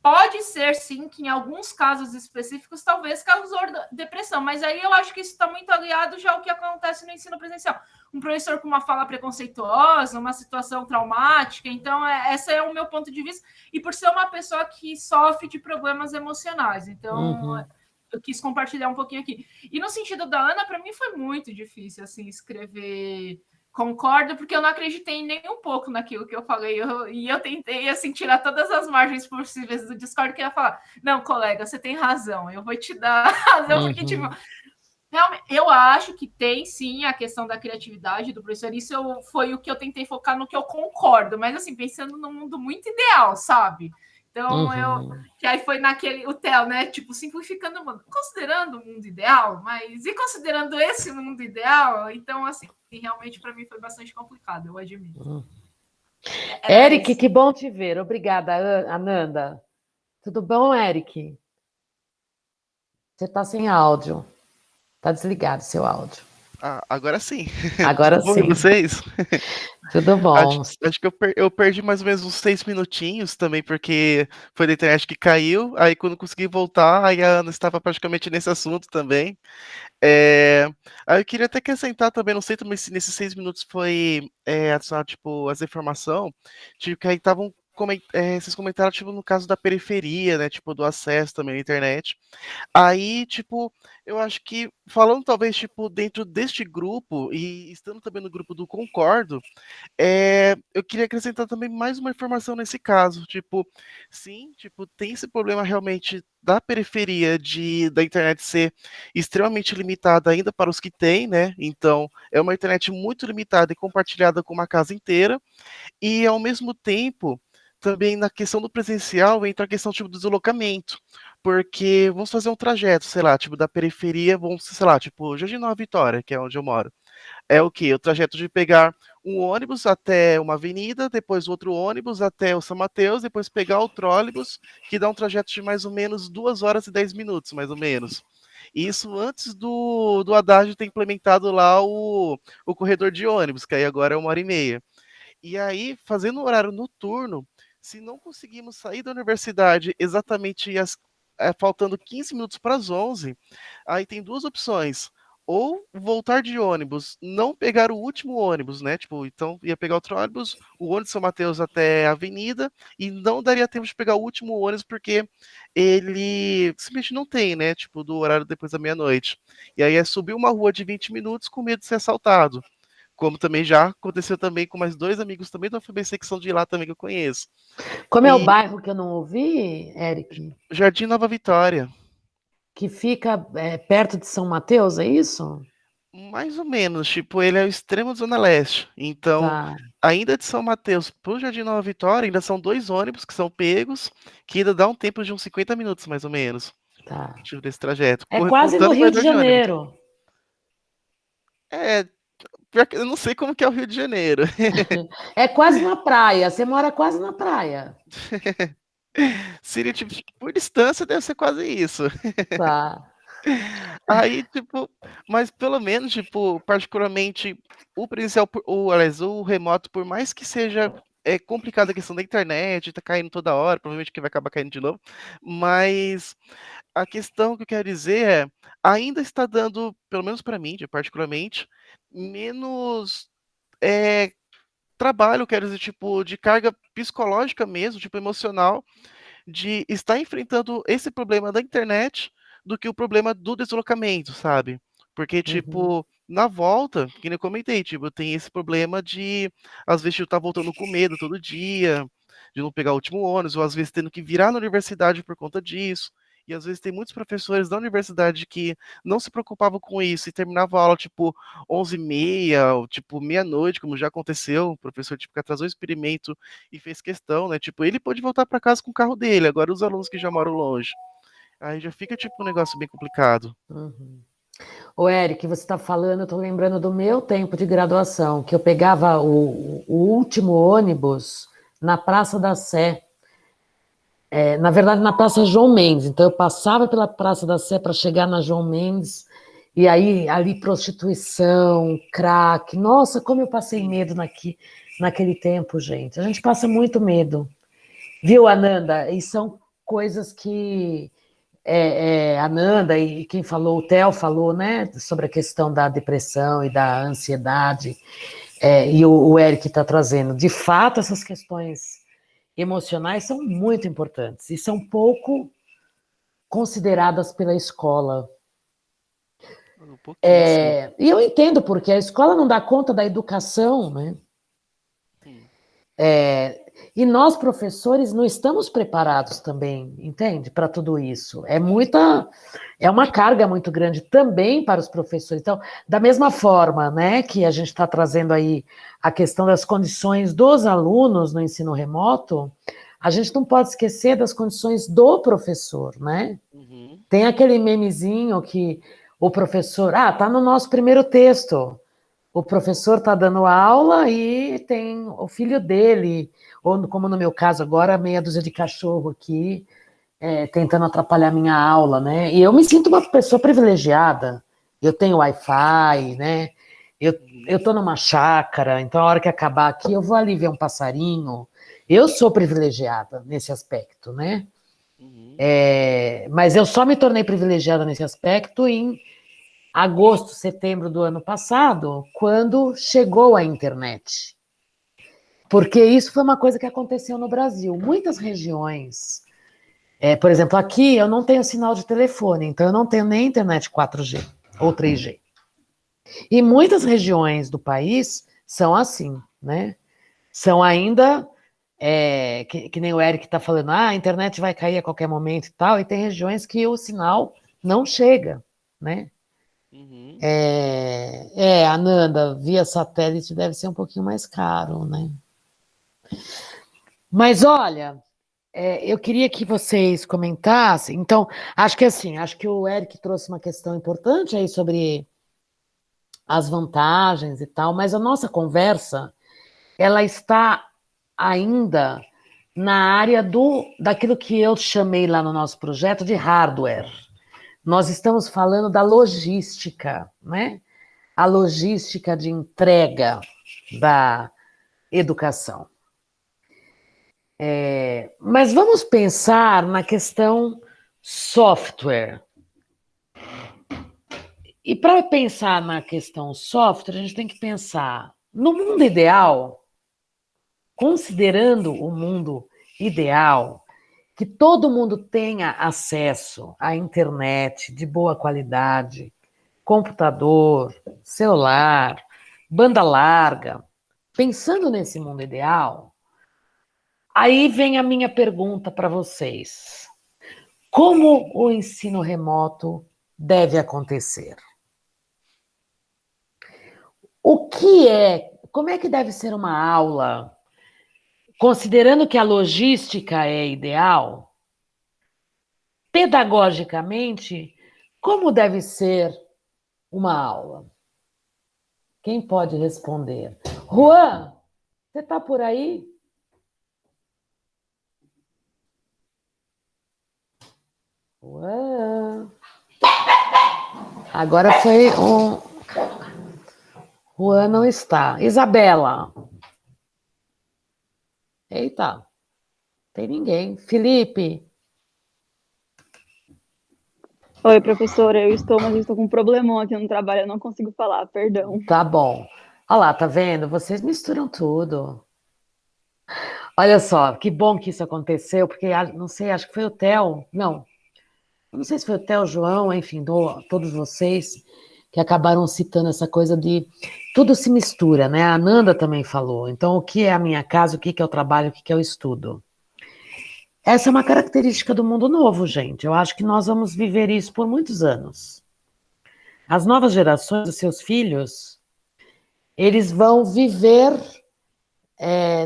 pode ser, sim, que em alguns casos específicos, talvez causou depressão, mas aí eu acho que isso está muito aliado já ao que acontece no ensino presencial. Um professor com uma fala preconceituosa, uma situação traumática. Então, esse é o meu ponto de vista. E por ser uma pessoa que sofre de problemas emocionais. Então... eu quis compartilhar um pouquinho aqui. E no sentido da Ana, para mim foi muito difícil, assim, escrever... Concordo, porque eu não acreditei nem um pouco naquilo que eu falei. E eu tentei, assim, tirar todas as margens possíveis do Discord, que ia falar, não, colega, você tem razão, eu vou te dar razão, porque, tipo, realmente, eu acho que tem, sim, a questão da criatividade do professor. Isso foi o que eu tentei focar no que eu concordo, mas, assim, pensando num mundo muito ideal, sabe? Então, que aí foi o Theo, né? Tipo, simplificando o mundo. Considerando o mundo ideal, mas... E considerando esse mundo ideal, então, assim, realmente para mim foi bastante complicado, eu admito. Eric, que bom te ver. Obrigada, Ananda. Tudo bom, Eric? Você está sem áudio. Está desligado seu áudio. Agora sim. Agora Tudo sim. bom, vocês? Tudo bom. Acho que eu perdi mais ou menos uns 6 minutinhos também, porque foi da internet que caiu. Aí quando consegui voltar, aí a Ana estava praticamente nesse assunto também. Aí eu queria até acrescentar também, não sei também se nesses 6 minutos foi adicionar, tipo, essa informação, tipo, que aí estavam vocês comentaram, tipo, no caso da periferia, né, tipo, do acesso também à internet. Aí, tipo, eu acho que falando talvez, tipo, dentro deste grupo e estando também no grupo do Concordo, eu queria acrescentar também mais uma informação nesse caso, tipo, sim, tipo, tem esse problema realmente da periferia da internet ser extremamente limitada ainda para os que têm, né? Então, é uma internet muito limitada e compartilhada com uma casa inteira, e ao mesmo tempo, também na questão do presencial entra a questão tipo, do deslocamento, porque vamos fazer um trajeto, sei lá, tipo, da periferia, vamos, sei lá, tipo, Jardim Nova Vitória, que é onde eu moro. É o quê? O trajeto de pegar um ônibus até uma avenida, depois outro ônibus até o São Mateus, depois pegar o trólebus, que dá um trajeto de mais ou menos 2 horas e 10 minutos, mais ou menos. Isso antes do Haddad ter implementado lá o corredor de ônibus, que aí agora é 1 hora e meia. E aí, fazendo um horário noturno, se não conseguimos sair da universidade exatamente faltando 15 minutos para as 11, aí tem duas opções. Ou voltar de ônibus, não pegar o último ônibus, né? Tipo, então ia pegar outro ônibus, o ônibus de São Mateus até a avenida, e não daria tempo de pegar o último ônibus, porque ele simplesmente não tem, né? Tipo, do horário depois da meia-noite. E aí é subir uma rua de 20 minutos com medo de ser assaltado. Como também já aconteceu também com mais 2 amigos também da FBC que são de lá também que eu conheço. Como é o bairro que eu não ouvi, Eric? Jardim Nova Vitória. Que fica perto de São Mateus, é isso? Mais ou menos, tipo, ele é o extremo da Zona Leste. Então, ainda de São Mateus pro Jardim Nova Vitória, ainda são 2 ônibus que são pegos, que ainda dá um tempo de uns 50 minutos, mais ou menos. Tá. Tipo, desse trajeto. É quase no Rio de Janeiro. Eu não sei como que é o Rio de Janeiro. É quase na praia, você mora quase na praia. Seria, tipo, por distância deve ser quase isso. Tá. Aí, tipo, mas pelo menos, tipo, particularmente, o presencial, aliás, o remoto, por mais que seja complicada a questão da internet, tá caindo toda hora, provavelmente que vai acabar caindo de novo, mas a questão que eu quero dizer ainda está dando, pelo menos para mim, particularmente, menos trabalho, quero dizer, tipo, de carga psicológica mesmo, tipo, emocional, de estar enfrentando esse problema da internet do que o problema do deslocamento, sabe? Porque, tipo, na volta, que nem eu comentei, tipo, tem esse problema de, às vezes, eu tá voltando com medo todo dia, de não pegar o último ônibus, ou às vezes tendo que virar na universidade por conta disso. E às vezes tem muitos professores da universidade que não se preocupavam com isso e terminavam a aula, tipo, 11h30, ou, tipo, meia-noite, como já aconteceu. O professor, tipo, que atrasou o experimento e fez questão, né? Tipo, ele pôde voltar para casa com o carro dele, agora os alunos que já moram longe. Aí já fica, tipo, um negócio bem complicado. Ô, Eric, você está falando, eu estou lembrando do meu tempo de graduação, que eu pegava o último ônibus na Praça da Sé. Na verdade, na Praça João Mendes. Então, eu passava pela Praça da Sé para chegar na João Mendes, e aí ali prostituição, crack. Nossa, como eu passei medo naquele tempo, gente. A gente passa muito medo. Viu, Ananda? E são coisas que Ananda e quem falou, o Theo falou, né, sobre a questão da depressão e da ansiedade, e o Eric está trazendo. De fato, essas questões emocionais são muito importantes e são pouco consideradas pela escola. E eu entendo porque a escola não dá conta da educação, né? E nós, professores, não estamos preparados também, entende? Para tudo isso. É uma carga muito grande também para os professores. Então, da mesma forma, né, que a gente está trazendo aí a questão das condições dos alunos no ensino remoto, a gente não pode esquecer das condições do professor, né? Tem aquele memezinho que o professor... tá no nosso primeiro texto. O professor está dando aula e tem o filho dele, ou como no meu caso agora, meia dúzia de cachorro aqui, tentando atrapalhar minha aula, né? E eu me sinto uma pessoa privilegiada. Eu tenho Wi-Fi, né? Eu estou numa chácara, então a hora que acabar aqui eu vou ali ver um passarinho. Eu sou privilegiada nesse aspecto, né? Mas eu só me tornei privilegiada nesse aspecto em agosto, setembro do ano passado, quando chegou a internet. Porque isso foi uma coisa que aconteceu no Brasil. Muitas regiões, por exemplo, aqui eu não tenho sinal de telefone, então eu não tenho nem internet 4G ou 3G. E muitas regiões do país são assim, né? São ainda, que nem o Eric está falando, a internet vai cair a qualquer momento e tal, e tem regiões que o sinal não chega, né? Ananda, via satélite deve ser um pouquinho mais caro, né? Mas olha, eu queria que vocês comentassem. Então, acho que o Eric trouxe uma questão importante aí sobre as vantagens e tal, mas a nossa conversa, ela está ainda na área daquilo que eu chamei lá no nosso projeto de hardware. Nós estamos falando da logística, né? A logística de entrega da educação. Mas vamos pensar na questão software. E para pensar na questão software, a gente tem que pensar no mundo ideal, considerando o mundo ideal, que todo mundo tenha acesso à internet de boa qualidade, computador, celular, banda larga. Pensando nesse mundo ideal, aí vem a minha pergunta para vocês. Como o ensino remoto deve acontecer? Como é que deve ser uma aula, considerando que a logística é ideal, pedagogicamente, como deve ser uma aula? Quem pode responder? Juan, você está por aí? Juan. Agora foi um... Juan não está. Isabela. Eita, tem ninguém. Felipe. Oi, professora, eu estou, mas eu estou com um problemão aqui no trabalho, eu não consigo falar, perdão. Tá bom. Olha lá, tá vendo? Vocês misturam tudo. Olha só, que bom que isso aconteceu, porque, não sei, acho que foi o Theo, não sei se foi o Theo, João, enfim, todos vocês que acabaram citando essa coisa de tudo se mistura, né? A Ananda também falou. Então, o que é a minha casa, o que é o trabalho, o que é o estudo? Essa é uma característica do mundo novo, gente. Eu acho que nós vamos viver isso por muitos anos. As novas gerações, os seus filhos, eles vão viver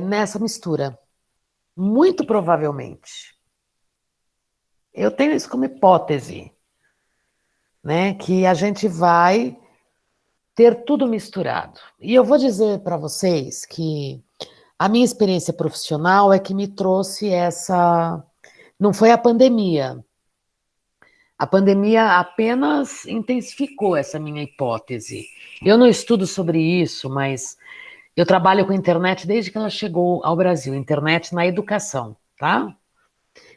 nessa mistura. Muito provavelmente. Eu tenho isso como hipótese, né? Que a gente vai ter tudo misturado. E eu vou dizer para vocês que a minha experiência profissional é que me trouxe essa... Não foi a pandemia. A pandemia apenas intensificou essa minha hipótese. Eu não estudo sobre isso, mas eu trabalho com internet desde que ela chegou ao Brasil, internet na educação, tá?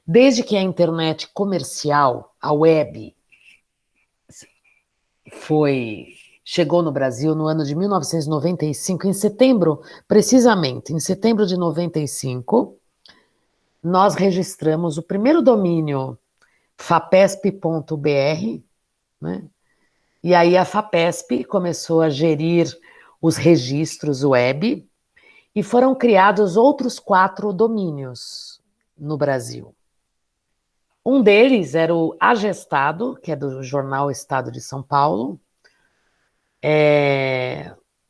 Desde que a internet comercial, a web, chegou no Brasil no ano de 1995, em setembro, precisamente, em setembro de 95, nós registramos o primeiro domínio fapesp.br, né? E aí a Fapesp começou a gerir os registros web e foram criados outros 4 domínios no Brasil. Um deles era o Agestado, que é do jornal Estado de São Paulo.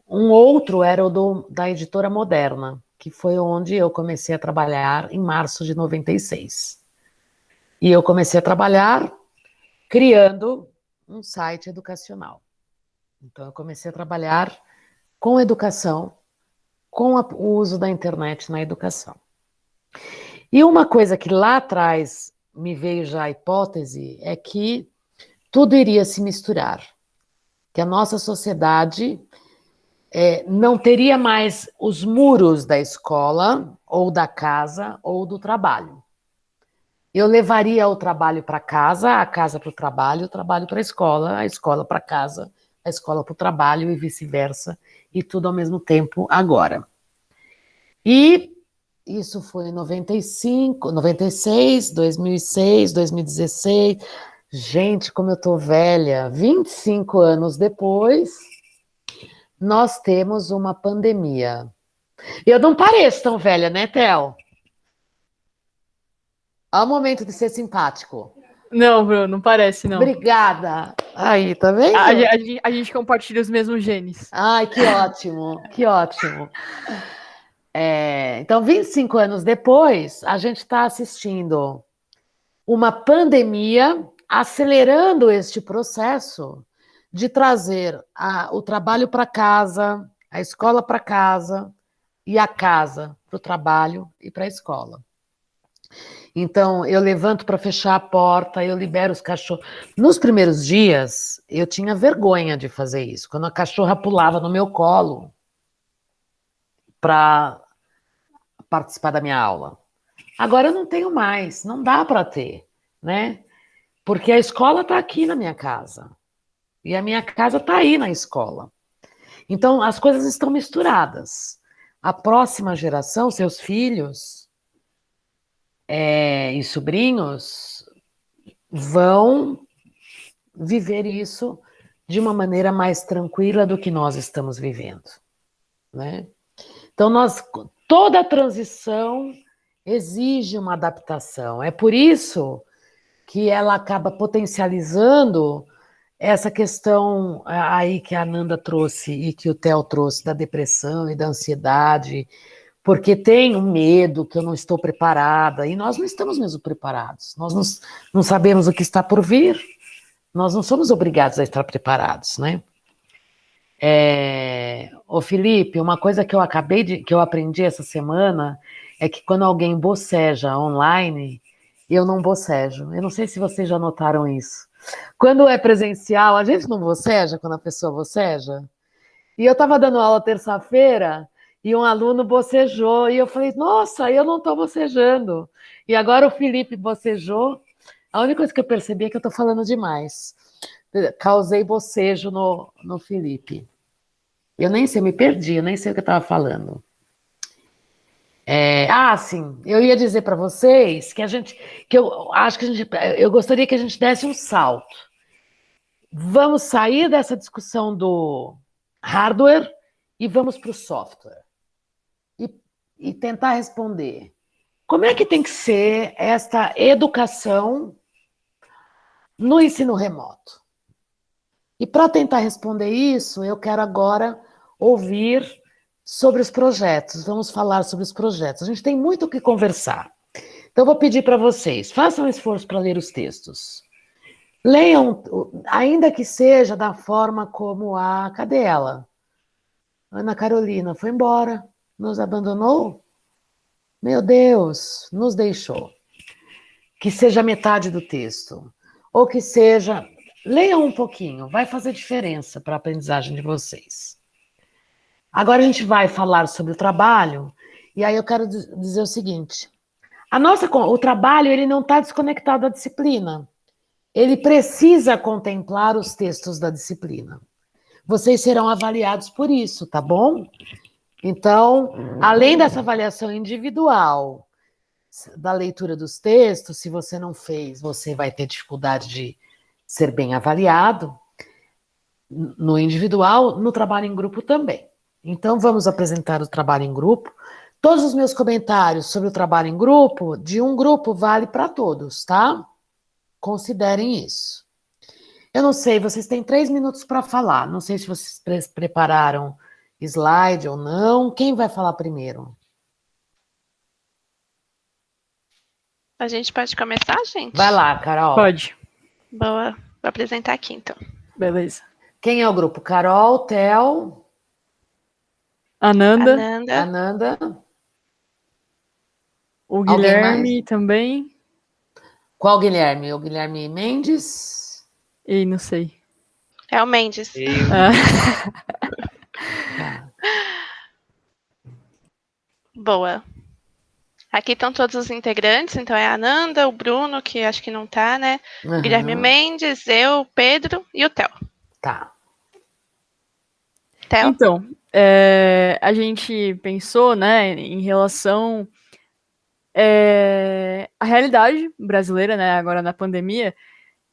Um outro era o da Editora Moderna, que foi onde eu comecei a trabalhar em março de 96. E eu comecei a trabalhar criando um site educacional. Então, eu comecei a trabalhar com educação, com o uso da internet na educação. E uma coisa que lá atrás me veio já a hipótese é que tudo iria se misturar, que a nossa sociedade não teria mais os muros da escola, ou da casa, ou do trabalho. Eu levaria o trabalho para casa, a casa para o trabalho para a escola para casa, a escola para o trabalho e vice-versa, e tudo ao mesmo tempo agora. E isso foi em 95, 96, 2006, 2016. Gente, como eu tô velha, 25 anos depois, nós temos uma pandemia. Eu não pareço tão velha, né, Theo? Olha o momento de ser simpático. Não, Bruno, não parece, não. Obrigada. Aí, tá vendo? A gente compartilha os mesmos genes. Ai, que ótimo, que ótimo. Então, 25 anos depois, a gente está assistindo uma pandemia acelerando este processo de trazer o trabalho para casa, a escola para casa e a casa para o trabalho e para a escola. Então, eu levanto para fechar a porta, eu libero os cachorros. Nos primeiros dias, eu tinha vergonha de fazer isso. Quando a cachorra pulava no meu colo para participar da minha aula. Agora eu não tenho mais, não dá para ter, né? Porque a escola está aqui na minha casa. E a minha casa está aí na escola. Então, as coisas estão misturadas. A próxima geração, seus filhos e sobrinhos, vão viver isso de uma maneira mais tranquila do que nós estamos vivendo, né? Então, toda a transição exige uma adaptação. É por isso que ela acaba potencializando essa questão aí que a Ananda trouxe e que o Theo trouxe da depressão e da ansiedade, porque tem um medo que eu não estou preparada, e nós não estamos mesmo preparados. Nós não sabemos o que está por vir, nós não somos obrigados a estar preparados, né? Ô Felipe, uma coisa que eu aprendi essa semana é que quando alguém boceja online, eu não bocejo. Eu não sei se vocês já notaram isso. Quando é presencial, a gente não boceja quando a pessoa boceja? E eu estava dando aula terça-feira e um aluno bocejou e eu falei, nossa, eu não estou bocejando. E agora o Felipe bocejou. A única coisa que eu percebi é que eu estou falando demais. Causei bocejo no Felipe. Eu nem sei, me perdi, eu nem sei o que eu estava falando. Sim, eu ia dizer para vocês que eu acho que eu gostaria que a gente desse um salto. Vamos sair dessa discussão do hardware e vamos para o software. E tentar responder. Como é que tem que ser esta educação no ensino remoto? E para tentar responder isso, eu quero agora ouvir sobre os projetos. Vamos falar sobre os projetos. A gente tem muito o que conversar. Então, eu vou pedir para vocês, façam um esforço para ler os textos. Leiam, ainda que seja da forma como cadê ela? Ana Carolina foi embora, nos abandonou? Meu Deus, nos deixou. Que seja metade do texto. Ou que seja... Leiam um pouquinho, vai fazer diferença para a aprendizagem de vocês. Agora a gente vai falar sobre o trabalho, e aí eu quero dizer o seguinte. O trabalho, ele não está desconectado da disciplina. Ele precisa contemplar os textos da disciplina. Vocês serão avaliados por isso, tá bom? Então, além dessa avaliação individual da leitura dos textos, se você não fez, você vai ter dificuldade de ser bem avaliado, no individual, no trabalho em grupo também. Então, vamos apresentar o trabalho em grupo. Todos os meus comentários sobre o trabalho em grupo, de um grupo, vale para todos, tá? Considerem isso. Eu não sei, vocês têm 3 minutos para falar. Não sei se vocês prepararam slide ou não. Quem vai falar primeiro? A gente pode começar, gente? Vai lá, Carol. Pode. Boa. Vou apresentar aqui, então. Beleza. Quem é o grupo? Carol, Theo... Ananda. O Guilherme também. Qual Guilherme? O Guilherme Mendes? Ei, não sei. É o Mendes. Boa. Aqui estão todos os integrantes, então é a Ananda, o Bruno, que acho que não tá, né? O Guilherme Mendes, eu, o Pedro e o Theo. Tá. Theo? Então, a gente pensou, né, em relação à realidade brasileira, né, agora na pandemia,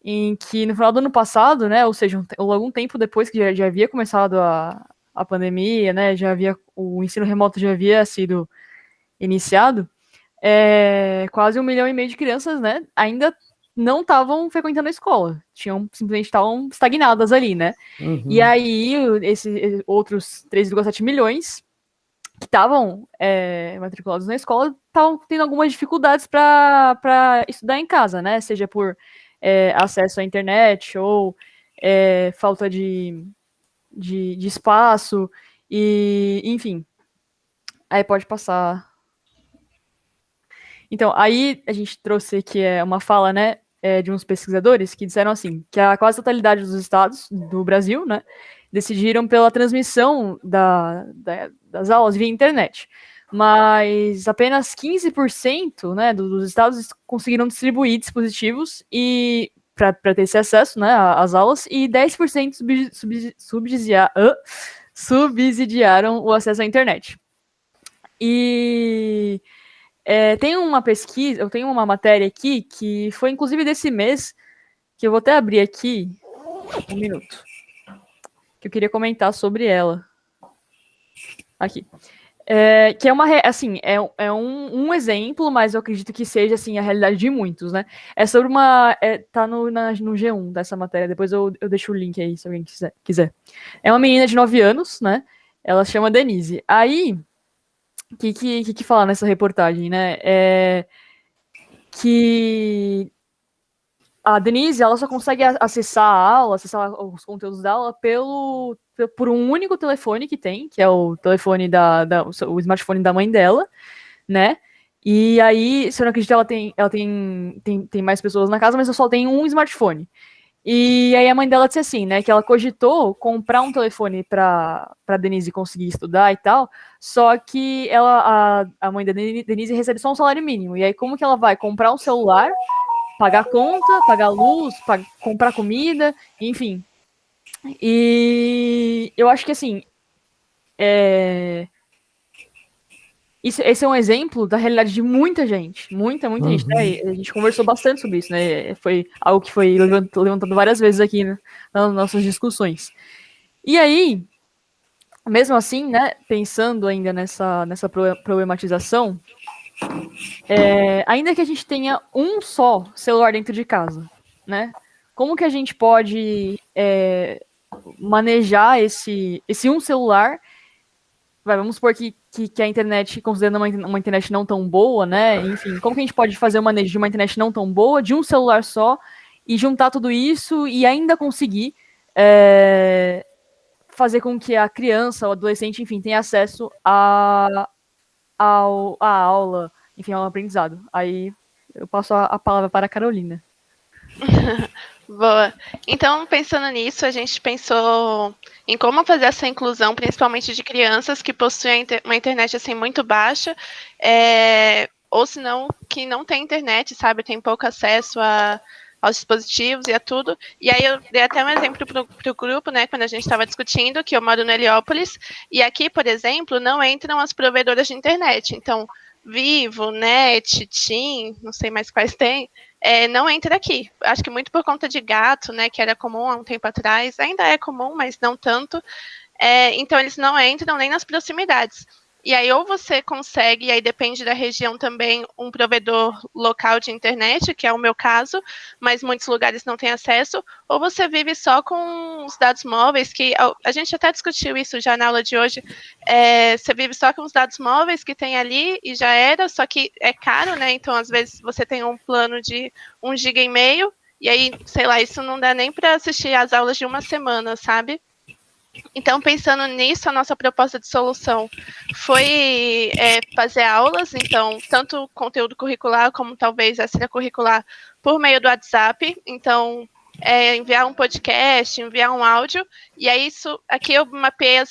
em que no final do ano passado, né, ou seja, algum tempo depois que já havia começado a pandemia, né, o ensino remoto já havia sido iniciado, quase 1,5 milhão de crianças, né, ainda não estavam frequentando a escola, simplesmente estavam estagnadas ali, né? Uhum. E aí, esses outros 3,7 milhões estavam matriculados na escola estavam tendo algumas dificuldades para estudar em casa, né? Seja por acesso à internet ou falta de espaço, e enfim. Aí pode passar. Então, aí a gente trouxe aqui uma fala, né, de uns pesquisadores que disseram assim, que a quase totalidade dos estados do Brasil, né, decidiram pela transmissão das aulas via internet. Mas apenas 15%, né, dos estados conseguiram distribuir dispositivos e para ter esse acesso, né, às aulas, e 10% subsidiaram o acesso à internet. E tem uma pesquisa, eu tenho uma matéria aqui que foi inclusive desse mês, que eu vou até abrir aqui, um minuto, que eu queria comentar sobre ela. Aqui. Que é assim, um exemplo, mas eu acredito que seja assim, a realidade de muitos, né? É sobre tá no G1 dessa matéria, depois eu deixo o link aí, se alguém quiser. É uma menina de 9 anos, né? Ela se chama Denise. Aí, o que fala nessa reportagem, né? Que a Denise, ela só consegue acessar a aula, acessar os conteúdos da aula por um único telefone que tem, que é o telefone o smartphone da mãe dela, né? E aí, se eu não acredito, ela tem mais pessoas na casa, mas ela só tem um smartphone. E aí a mãe dela disse assim, né, que ela cogitou comprar um telefone para Denise conseguir estudar e tal, só que a mãe da Denise recebe só um salário mínimo. E aí como que ela vai comprar um celular, pagar conta, pagar luz, comprar comida, enfim. E eu acho que assim, esse é um exemplo da realidade de muita gente, muita gente, né? A gente conversou bastante sobre isso, né? Foi algo que foi levantado várias vezes aqui, né, nas nossas discussões. E aí, mesmo assim, né, pensando ainda nessa problematização, ainda que a gente tenha um só celular dentro de casa, né? Como que a gente pode manejar esse um celular? Vamos supor que a internet, considerando uma internet não tão boa, né? Enfim, como que a gente pode fazer o manejo de uma internet não tão boa, de um celular só, e juntar tudo isso e ainda conseguir fazer com que a criança, o adolescente, enfim, tenha acesso à aula, enfim, ao aprendizado. Aí eu passo a palavra para a Carolina. Boa. Então, pensando nisso, a gente pensou em como fazer essa inclusão, principalmente de crianças que possuem uma internet assim muito baixa, ou se não, que não tem internet, sabe, tem pouco acesso aos dispositivos e a tudo. E aí eu dei até um exemplo para o grupo, né, quando a gente estava discutindo, que eu moro no Heliópolis, e aqui, por exemplo, não entram as provedoras de internet. Então, Vivo, Net, TIM, não sei mais quais tem, não entra aqui. Acho que muito por conta de gato, né, que era comum há um tempo atrás, ainda é comum, mas não tanto. Então, eles não entram nem nas proximidades. E aí, ou você consegue, e aí depende da região também, um provedor local de internet, que é o meu caso, mas muitos lugares não têm acesso, ou você vive só com os dados móveis, que a gente até discutiu isso já na aula de hoje, você vive só com os dados móveis que tem ali, e já era, só que é caro, né, então às vezes você tem um plano de 1,5 GB, e aí, sei lá, isso não dá nem para assistir as aulas de uma semana, sabe? Então, pensando nisso, a nossa proposta de solução foi fazer aulas, então, tanto conteúdo curricular como talvez extracurricular por meio do WhatsApp. Então, enviar um podcast, enviar um áudio, e aí aqui eu mapeei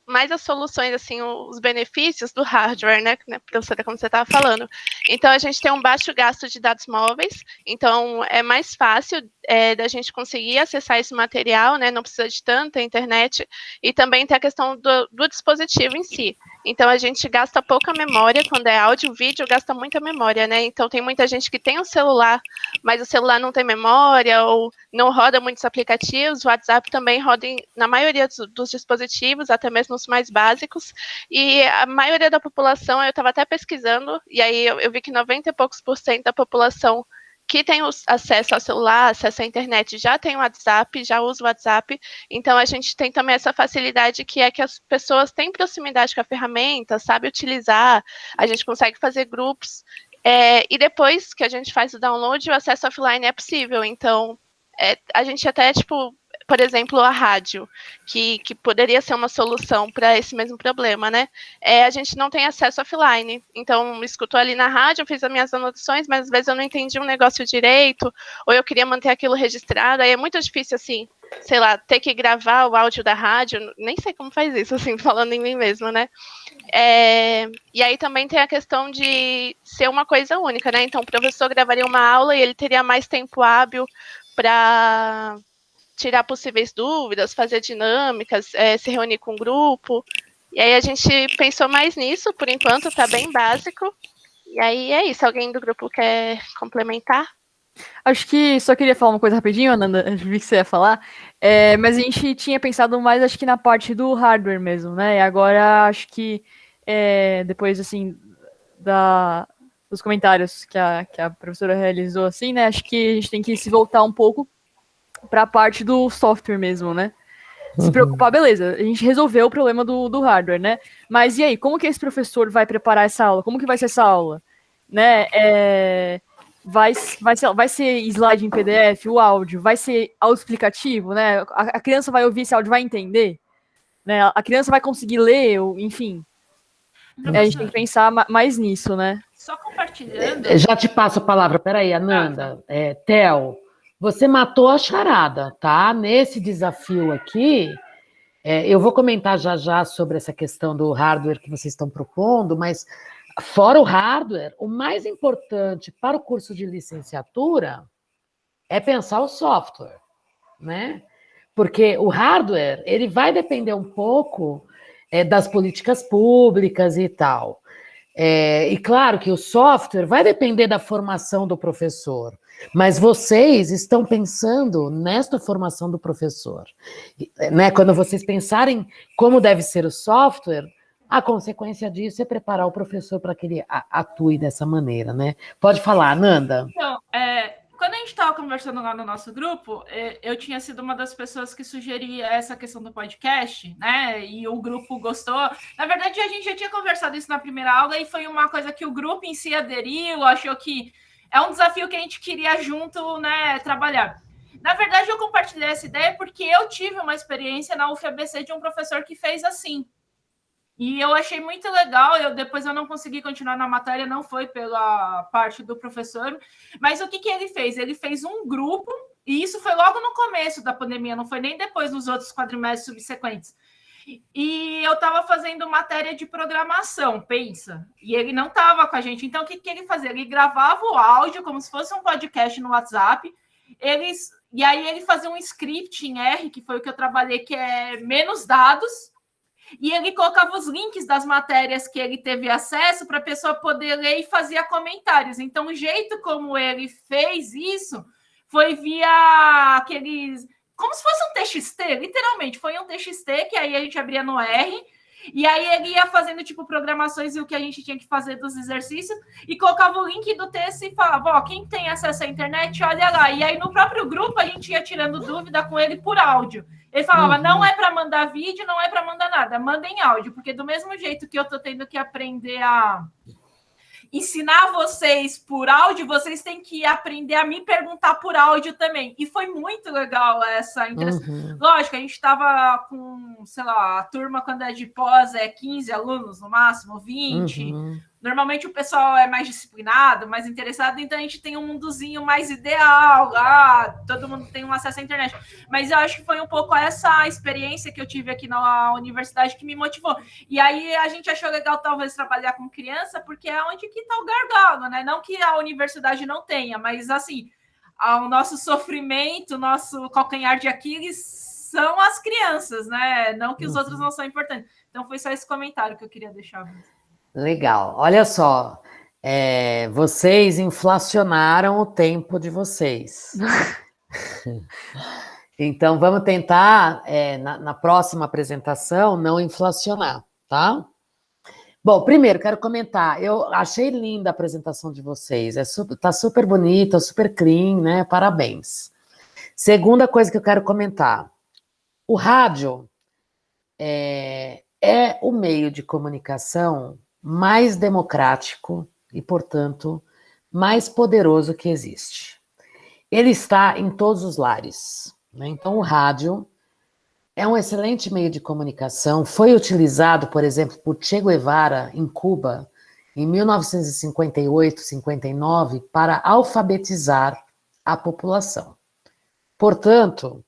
mais as soluções, assim, os benefícios do hardware, né, professora, como você estava falando. Então, a gente tem um baixo gasto de dados móveis, então é mais fácil da gente conseguir acessar esse material, né, não precisa de tanta internet, e também tem a questão do dispositivo em si. Então, a gente gasta pouca memória, quando é áudio, vídeo, gasta muita memória, né, então tem muita gente que tem um celular, mas o celular não tem memória, ou não roda muitos aplicativos, o WhatsApp também roda na maioria dos dispositivos, até mesmo os mais básicos, e a maioria da população, eu estava até pesquisando, e aí eu vi que 90 e poucos % da população que tem acesso ao celular, acesso à internet, já tem o WhatsApp, já usa o WhatsApp, então a gente tem também essa facilidade que é que as pessoas têm proximidade com a ferramenta, sabe utilizar, a gente consegue fazer grupos, e depois que a gente faz o download, o acesso offline é possível, então a gente até, tipo, por exemplo, a rádio, que poderia ser uma solução para esse mesmo problema, né? A gente não tem acesso offline. Então, escutou ali na rádio, eu fiz as minhas anotações, mas às vezes eu não entendi um negócio direito, ou eu queria manter aquilo registrado, aí é muito difícil, assim, sei lá, ter que gravar o áudio da rádio, nem sei como faz isso, assim, falando em mim mesma, né? E aí também tem a questão de ser uma coisa única, né? Então, o professor gravaria uma aula e ele teria mais tempo hábil para tirar possíveis dúvidas, fazer dinâmicas, se reunir com o grupo. E aí a gente pensou mais nisso, por enquanto, tá bem básico. E aí é isso, alguém do grupo quer complementar? Acho que só queria falar uma coisa rapidinho, Ananda, eu vi que você ia falar, mas a gente tinha pensado mais, acho que na parte do hardware mesmo, né, e agora acho que depois, assim, dos comentários que a professora realizou, assim, né, acho que a gente tem que se voltar um pouco para a parte do software mesmo, né? Se preocupar, beleza, a gente resolveu o problema do hardware, né? Mas e aí, como que esse professor vai preparar essa aula? Como que vai ser essa aula? Né? Vai ser slide em PDF, o áudio, vai ser autoexplicativo, né? A criança vai ouvir esse áudio, vai entender, né? A criança vai conseguir ler, enfim. A gente tem que pensar mais nisso, né? Só compartilhando. Já te passo a palavra, peraí, Ananda. Theo, você matou a charada, tá? Nesse desafio aqui, eu vou comentar já sobre essa questão do hardware que vocês estão propondo, mas fora o hardware, o mais importante para o curso de licenciatura é pensar o software, né? Porque o hardware, ele vai depender um pouco das políticas públicas e tal. E claro que o software vai depender da formação do professor, mas vocês estão pensando nesta formação do professor, né? Quando vocês pensarem como deve ser o software, a consequência disso é preparar o professor para que ele atue dessa maneira, né? Pode falar, Nanda. Então, quando a gente estava conversando lá no nosso grupo, eu tinha sido uma das pessoas que sugeria essa questão do podcast, né? E o grupo gostou. Na verdade, a gente já tinha conversado isso na primeira aula e foi uma coisa que o grupo em si aderiu, achou que é um desafio que a gente queria junto, né, trabalhar. Na verdade, eu compartilhei essa ideia porque eu tive uma experiência na UFABC de um professor que fez assim. E eu achei muito legal, depois eu não consegui continuar na matéria, não foi pela parte do professor, mas o que ele fez? Ele fez um grupo, e isso foi logo no começo da pandemia, não foi nem depois nos outros quadrimestres subsequentes. E eu estava fazendo matéria de programação, pensa, e ele não estava com a gente. Então, o que ele fazia? Ele gravava o áudio como se fosse um podcast no WhatsApp, e aí ele fazia um script em R, que foi o que eu trabalhei, que é menos dados, e ele colocava os links das matérias que ele teve acesso para a pessoa poder ler e fazia comentários. Então, o jeito como ele fez isso foi via aqueles... Como se fosse um TXT, literalmente. Foi um TXT que aí a gente abria no R, e aí ele ia fazendo, tipo, programações e o que a gente tinha que fazer dos exercícios, e colocava o link do texto e falava, ó, quem tem acesso à internet, olha lá. E aí, no próprio grupo, a gente ia tirando dúvida com ele por áudio. Ele falava, não é para mandar vídeo, não é para mandar nada, manda em áudio, porque do mesmo jeito que eu estou tendo que aprender a ensinar vocês por áudio, vocês têm que aprender a me perguntar por áudio também. E foi muito legal essa interação. Lógico, a gente estava com, sei lá, a turma quando é de pós 15 alunos no máximo, 20. Normalmente o pessoal é mais disciplinado, mais interessado, então a gente tem um mundozinho mais ideal lá, todo mundo tem um acesso à internet. Mas eu acho que foi um pouco essa experiência que eu tive aqui na universidade que me motivou. E aí a gente achou legal talvez trabalhar com criança, porque é onde que está o gargalo, né? Não que a universidade não tenha, mas assim, o nosso sofrimento, o nosso calcanhar de Aquiles são as crianças, né? Não que os outros não são importantes. Então foi só esse comentário que eu queria deixar. Legal. Olha só, vocês inflacionaram o tempo de vocês. Então, vamos tentar, na próxima apresentação, não inflacionar, tá? Bom, primeiro, quero comentar. Eu achei linda a apresentação de vocês. Tá super bonita, super clean, né? Parabéns. Segunda coisa que eu quero comentar. O rádio é o meio de comunicação mais democrático e, portanto, mais poderoso que existe. Ele está em todos os lares, né? Então, o rádio é um excelente meio de comunicação. Foi utilizado, por exemplo, por Che Guevara, em Cuba, em 1958, 59, para alfabetizar a população. Portanto,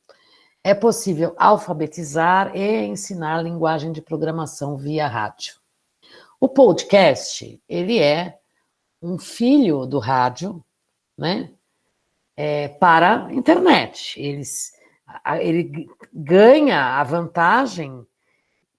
é possível alfabetizar e ensinar linguagem de programação via rádio. O podcast, ele é um filho do rádio, né? Para a internet. Ele ganha a vantagem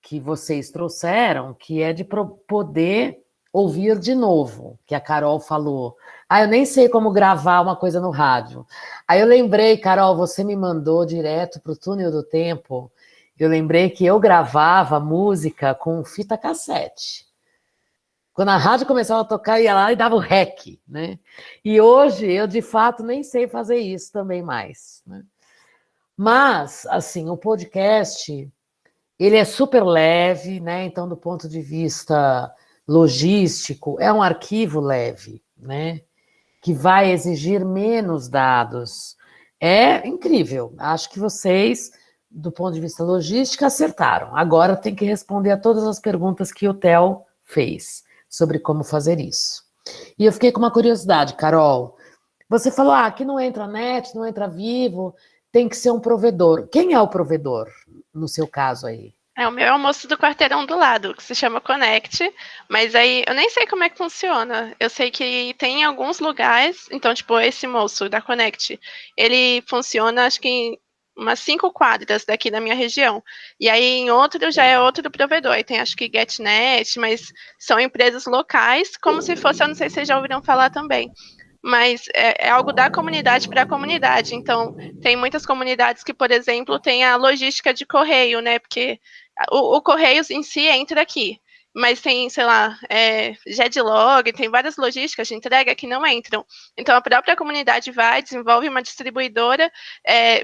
que vocês trouxeram, que é de poder ouvir de novo, que a Carol falou. Eu nem sei como gravar uma coisa no rádio. Aí eu lembrei, Carol, você me mandou direto para o túnel do tempo. Eu lembrei que eu gravava música com fita cassete. Quando a rádio começava a tocar, eu ia lá e dava o REC, né? E hoje eu, de fato, nem sei fazer isso também mais, né? Mas, assim, o podcast, ele é super leve, né? Então, do ponto de vista logístico, é um arquivo leve, né? Que vai exigir menos dados. É incrível. Acho que vocês, do ponto de vista logístico, acertaram. Agora tem que responder a todas as perguntas que o Theo fez sobre como fazer isso. E eu fiquei com uma curiosidade, Carol. Você falou, aqui não entra net, não entra Vivo, tem que ser um provedor. Quem é o provedor, no seu caso aí? O meu é o moço do quarteirão do lado, que se chama Connect, mas aí eu nem sei como é que funciona. Eu sei que tem alguns lugares, então, tipo, esse moço da Connect, ele funciona, acho que em umas 5 quadras daqui da minha região. E aí, em outro, já é outro provedor. Aí tem, acho que GetNet, mas são empresas locais, como se fosse, eu não sei se vocês já ouviram falar também, mas é algo da comunidade para a comunidade. Então, tem muitas comunidades que, por exemplo, tem a logística de correio, né? Porque o correio em si entra aqui, mas tem, sei lá, Jedlog, tem várias logísticas de entrega que não entram. Então, a própria comunidade vai, desenvolve uma distribuidora,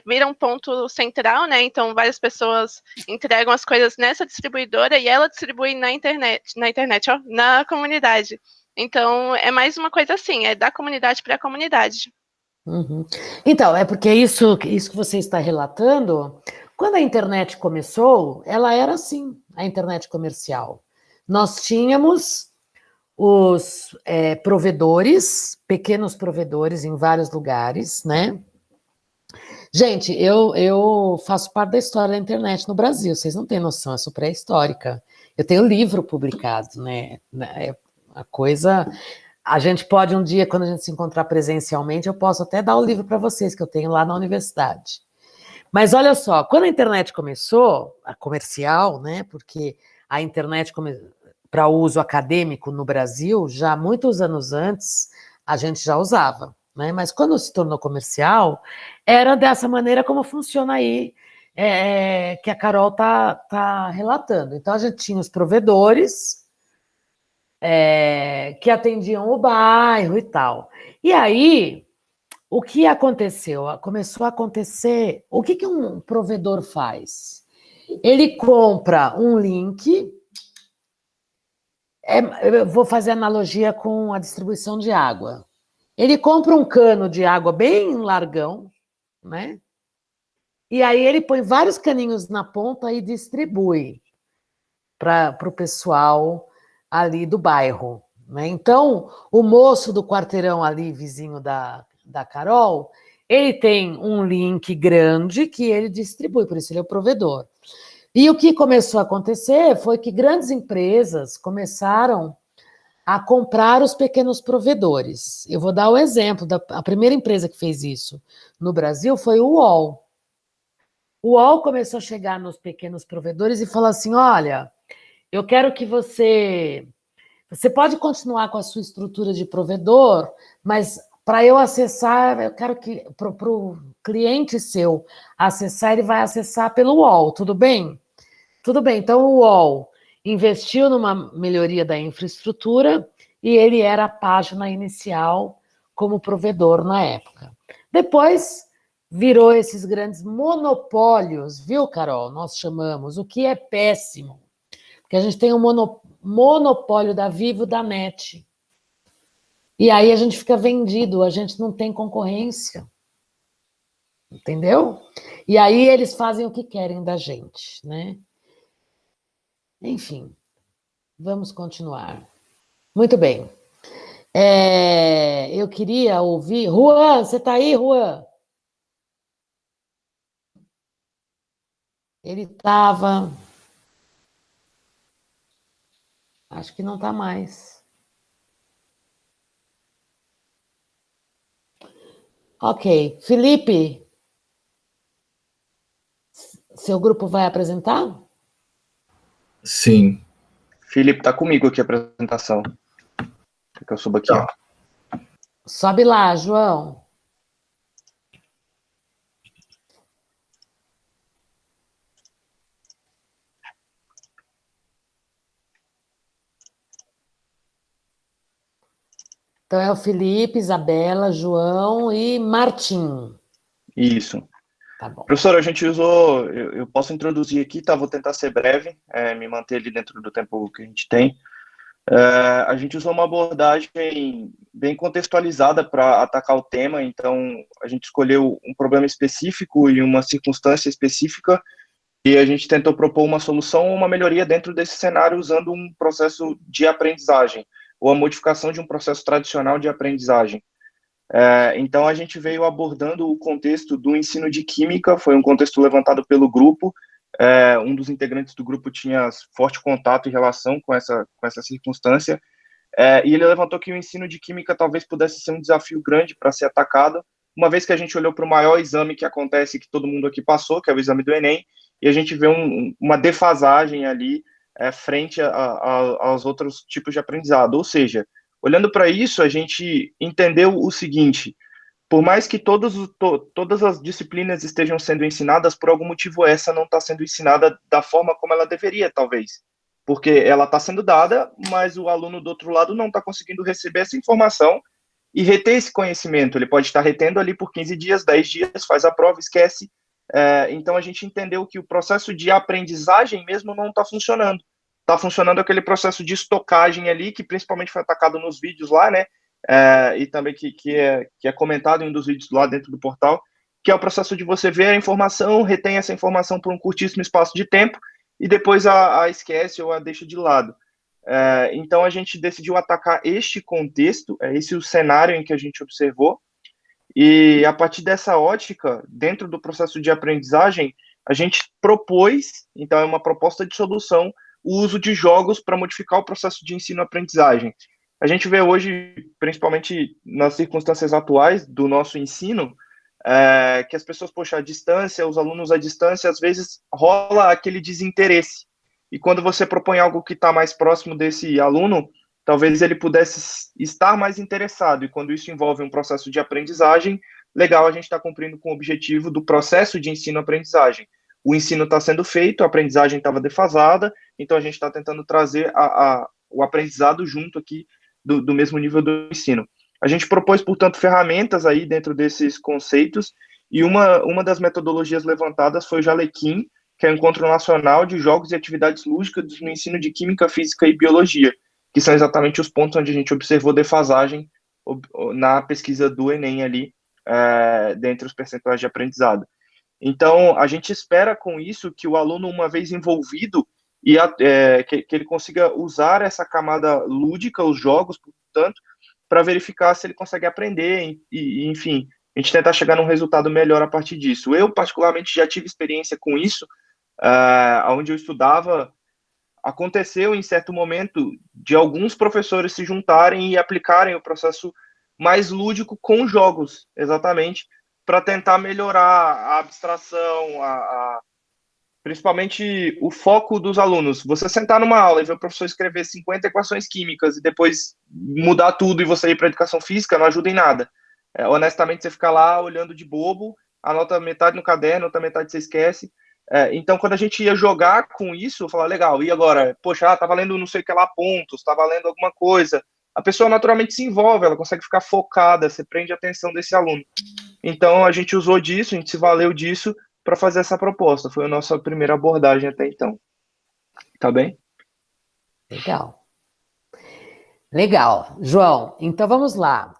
vira um ponto central, né? Então, várias pessoas entregam as coisas nessa distribuidora e ela distribui na internet, na comunidade. Então, é mais uma coisa assim, é da comunidade para a comunidade. Uhum. Então, é porque isso que você está relatando, quando a internet começou, ela era assim, a internet comercial. Nós tínhamos os provedores, pequenos provedores em vários lugares, né? Gente, eu faço parte da história da internet no Brasil, vocês não têm noção, eu sou pré-histórica. Eu tenho livro publicado, né? A coisa... A gente pode um dia, quando a gente se encontrar presencialmente, eu posso até dar o livro para vocês, que eu tenho lá na universidade. Mas olha só, quando a internet começou, a comercial, né? Porque a internet para uso acadêmico no Brasil, já muitos anos antes, a gente já usava, né? Mas quando se tornou comercial, era dessa maneira como funciona aí, que a Carol tá relatando. Então, a gente tinha os provedores, que atendiam o bairro e tal. E aí, o que aconteceu? Começou a acontecer... O que um provedor faz? Ele compra um link... eu vou fazer analogia com a distribuição de água. Ele compra um cano de água bem largão, né? E aí ele põe vários caninhos na ponta e distribui para o pessoal ali do bairro, né? Então, o moço do quarteirão ali, vizinho da Carol, ele tem um link grande que ele distribui, por isso ele é o provedor. E o que começou a acontecer foi que grandes empresas começaram a comprar os pequenos provedores. Eu vou dar o exemplo, a primeira empresa que fez isso no Brasil foi o UOL. O UOL começou a chegar nos pequenos provedores e falou assim, olha, eu quero que você pode continuar com a sua estrutura de provedor, mas para eu acessar, eu quero que para o cliente seu acessar, ele vai acessar pelo UOL, tudo bem? Tudo bem, então o UOL investiu numa melhoria da infraestrutura e ele era a página inicial como provedor na época. Depois virou esses grandes monopólios, viu, Carol? Nós chamamos, o que é péssimo, porque a gente tem um monopólio da Vivo, da NET. E aí a gente fica vendido, a gente não tem concorrência. Entendeu? E aí eles fazem o que querem da gente, né? Enfim, vamos continuar. Muito bem. Eu queria ouvir... Juan, você está aí, Juan? Ele estava... Acho que não está mais. Ok. Felipe, seu grupo vai apresentar? Sim. Felipe, tá comigo aqui a apresentação. Quer que eu suba aqui, ó. Sobe lá, João. Então é o Felipe, Isabela, João e Martim. Isso. Tá bom. Professor, a gente usou... Eu posso introduzir aqui, tá? Vou tentar ser breve, me manter ali dentro do tempo que a gente tem. A gente usou uma abordagem bem contextualizada para atacar o tema, então a gente escolheu um problema específico e uma circunstância específica e a gente tentou propor uma solução ou uma melhoria dentro desse cenário usando um processo de aprendizagem ou a modificação de um processo tradicional de aprendizagem. Então a gente veio abordando o contexto do ensino de química, foi um contexto levantado pelo grupo. Um dos integrantes do grupo tinha forte contato em relação com essa circunstância, e ele levantou que o ensino de química talvez pudesse ser um desafio grande para ser atacado, uma vez que a gente olhou para o maior exame que acontece, que todo mundo aqui passou, que é o exame do Enem, e a gente vê uma defasagem ali frente aos outros tipos de aprendizado. Ou seja, olhando para isso, a gente entendeu o seguinte: por mais que todas as disciplinas estejam sendo ensinadas, por algum motivo essa não está sendo ensinada da forma como ela deveria, talvez. Porque ela está sendo dada, mas o aluno do outro lado não está conseguindo receber essa informação e reter esse conhecimento. Ele pode estar retendo ali por 15 dias, 10 dias, faz a prova, esquece. Então a gente entendeu que o processo de aprendizagem mesmo não está funcionando. Está funcionando aquele processo de estocagem ali, que principalmente foi atacado nos vídeos lá, né? E também que é comentado em um dos vídeos lá dentro do portal, que é o processo de você ver a informação, retém essa informação por um curtíssimo espaço de tempo e depois a esquece ou a deixa de lado. Então a gente decidiu atacar este contexto, esse é o cenário em que a gente observou, e a partir dessa ótica, dentro do processo de aprendizagem, a gente propôs, então é uma proposta de solução, o uso de jogos para modificar o processo de ensino-aprendizagem. A gente vê hoje, principalmente nas circunstâncias atuais do nosso ensino, que as pessoas, poxa, à distância, os alunos à distância, às vezes rola aquele desinteresse. E quando você propõe algo que está mais próximo desse aluno, talvez ele pudesse estar mais interessado. E quando isso envolve um processo de aprendizagem, legal, a gente está cumprindo com o objetivo do processo de ensino-aprendizagem. O ensino está sendo feito, a aprendizagem estava defasada, então a gente está tentando trazer o aprendizado junto aqui do mesmo nível do ensino. A gente propôs, portanto, ferramentas aí dentro desses conceitos, e uma das metodologias levantadas foi o Jalequim, que é o Encontro Nacional de Jogos e Atividades Lúdicas no Ensino de Química, Física e Biologia, que são exatamente os pontos onde a gente observou defasagem na pesquisa do Enem ali, dentre os percentuais de aprendizado. Então, a gente espera com isso que o aluno, uma vez envolvido, que ele consiga usar essa camada lúdica, os jogos, portanto, para verificar se ele consegue aprender e, enfim, a gente tentar chegar num resultado melhor a partir disso. Eu, particularmente, já tive experiência com isso, onde eu estudava, aconteceu em certo momento de alguns professores se juntarem e aplicarem o processo mais lúdico com jogos, exatamente, para tentar melhorar a abstração, principalmente o foco dos alunos. Você sentar numa aula e ver o professor escrever 50 equações químicas e depois mudar tudo e você ir para a educação física não ajuda em nada. Honestamente, você fica lá olhando de bobo, anota metade no caderno, outra metade você esquece. Então, quando a gente ia jogar com isso, eu falava, legal, e agora? Poxa, tá valendo não sei o que lá pontos, tá valendo alguma coisa. A pessoa naturalmente se envolve, ela consegue ficar focada, você prende a atenção desse aluno. Então, a gente usou disso, a gente se valeu disso para fazer essa proposta. Foi a nossa primeira abordagem até então. Tá bem? Legal. Legal. João, então vamos lá.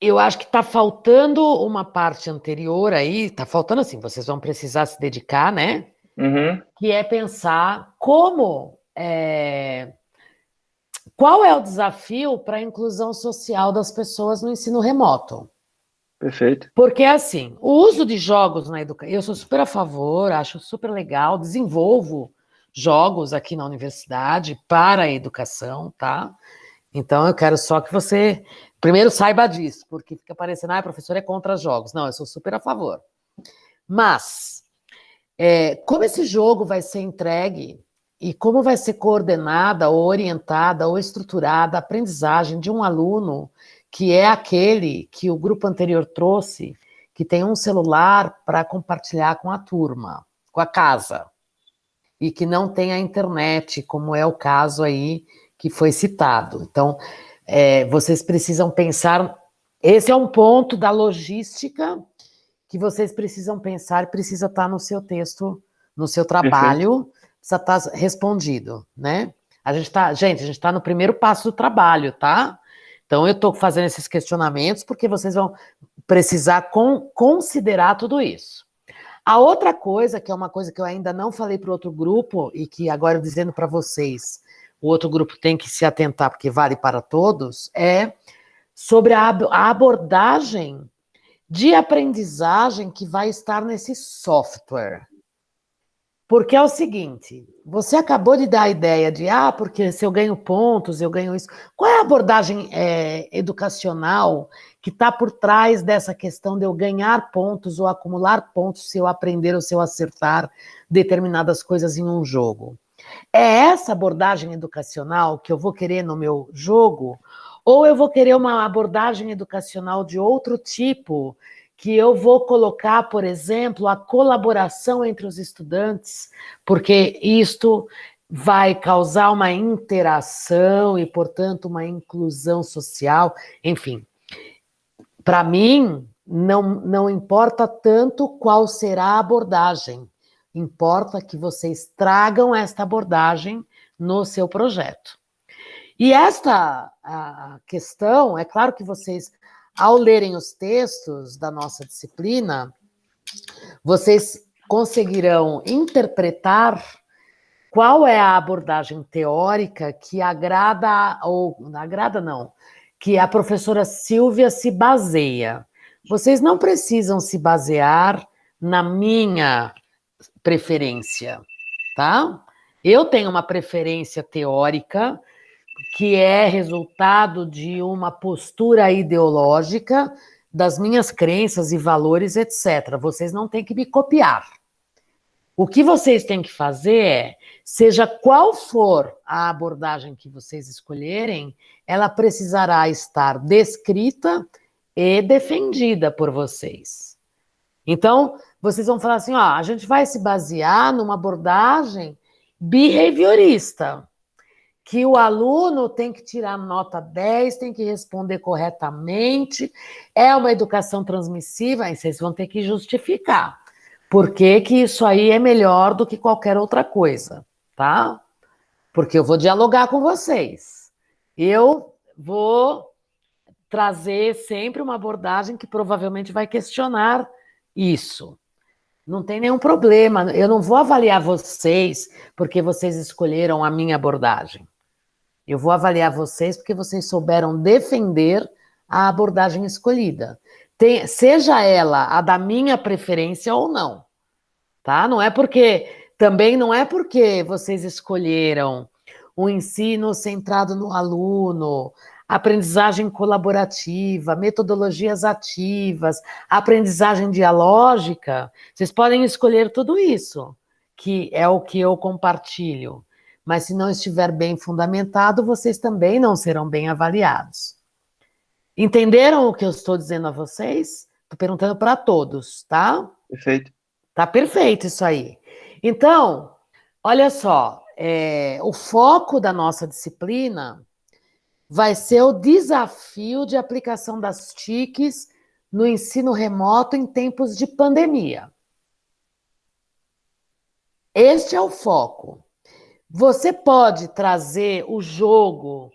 Eu acho que está faltando uma parte anterior aí, está faltando assim, vocês vão precisar se dedicar, né? Uhum. Que é pensar como, qual é o desafio para a inclusão social das pessoas no ensino remoto? Perfeito. Porque, assim, o uso de jogos na educação, eu sou super a favor, acho super legal, desenvolvo jogos aqui na universidade para a educação, tá? Então, eu quero só que você, primeiro, saiba disso, porque fica parecendo, ah, professor é contra jogos. Não, eu sou super a favor. Mas, como esse jogo vai ser entregue e como vai ser coordenada, ou orientada, ou estruturada a aprendizagem de um aluno que é aquele que o grupo anterior trouxe, que tem um celular para compartilhar com a turma, com a casa, e que não tem a internet, como é o caso aí que foi citado. Então, vocês precisam pensar, esse é um ponto da logística que vocês precisam pensar, precisa estar no seu texto, no seu trabalho, precisa estar respondido, né? A gente está no primeiro passo do trabalho, tá? Então, eu estou fazendo esses questionamentos porque vocês vão precisar considerar tudo isso. A outra coisa, que é uma coisa que eu ainda não falei para o outro grupo, e que agora dizendo para vocês, o outro grupo tem que se atentar, porque vale para todos, é sobre a abordagem de aprendizagem que vai estar nesse software. Porque é o seguinte, você acabou de dar a ideia de, porque se eu ganho pontos, eu ganho isso. Qual é a abordagem educacional que está por trás dessa questão de eu ganhar pontos ou acumular pontos se eu aprender ou se eu acertar determinadas coisas em um jogo? É essa abordagem educacional que eu vou querer no meu jogo? Ou eu vou querer uma abordagem educacional de outro tipo, que eu vou colocar, por exemplo, a colaboração entre os estudantes, porque isto vai causar uma interação e, portanto, uma inclusão social, enfim. Para mim, não importa tanto qual será a abordagem, importa que vocês tragam esta abordagem no seu projeto. E esta a questão, é claro que vocês, ao lerem os textos da nossa disciplina, vocês conseguirão interpretar qual é a abordagem teórica que agrada, ou não agrada não, que a professora Silvia se baseia. Vocês não precisam se basear na minha preferência, tá? Eu tenho uma preferência teórica que é resultado de uma postura ideológica das minhas crenças e valores, etc. Vocês não têm que me copiar. O que vocês têm que fazer é, seja qual for a abordagem que vocês escolherem, ela precisará estar descrita e defendida por vocês. Então, vocês vão falar assim, a gente vai se basear numa abordagem behaviorista, que o aluno tem que tirar nota 10, tem que responder corretamente, é uma educação transmissiva, aí vocês vão ter que justificar. Por que que isso aí é melhor do que qualquer outra coisa, tá? Porque eu vou dialogar com vocês. Eu vou trazer sempre uma abordagem que provavelmente vai questionar isso. Não tem nenhum problema, eu não vou avaliar vocês porque vocês escolheram a minha abordagem. Eu vou avaliar vocês porque vocês souberam defender a abordagem escolhida. Seja ela a da minha preferência ou não, tá? Também não é porque vocês escolheram um ensino centrado no aluno, aprendizagem colaborativa, metodologias ativas, aprendizagem dialógica, vocês podem escolher tudo isso, que é o que eu compartilho. Mas se não estiver bem fundamentado, vocês também não serão bem avaliados. Entenderam o que eu estou dizendo a vocês? Tô perguntando para todos, tá? Perfeito. Tá perfeito isso aí. Então, olha só, o foco da nossa disciplina vai ser o desafio de aplicação das TICs no ensino remoto em tempos de pandemia. Este é o foco. Você pode trazer o jogo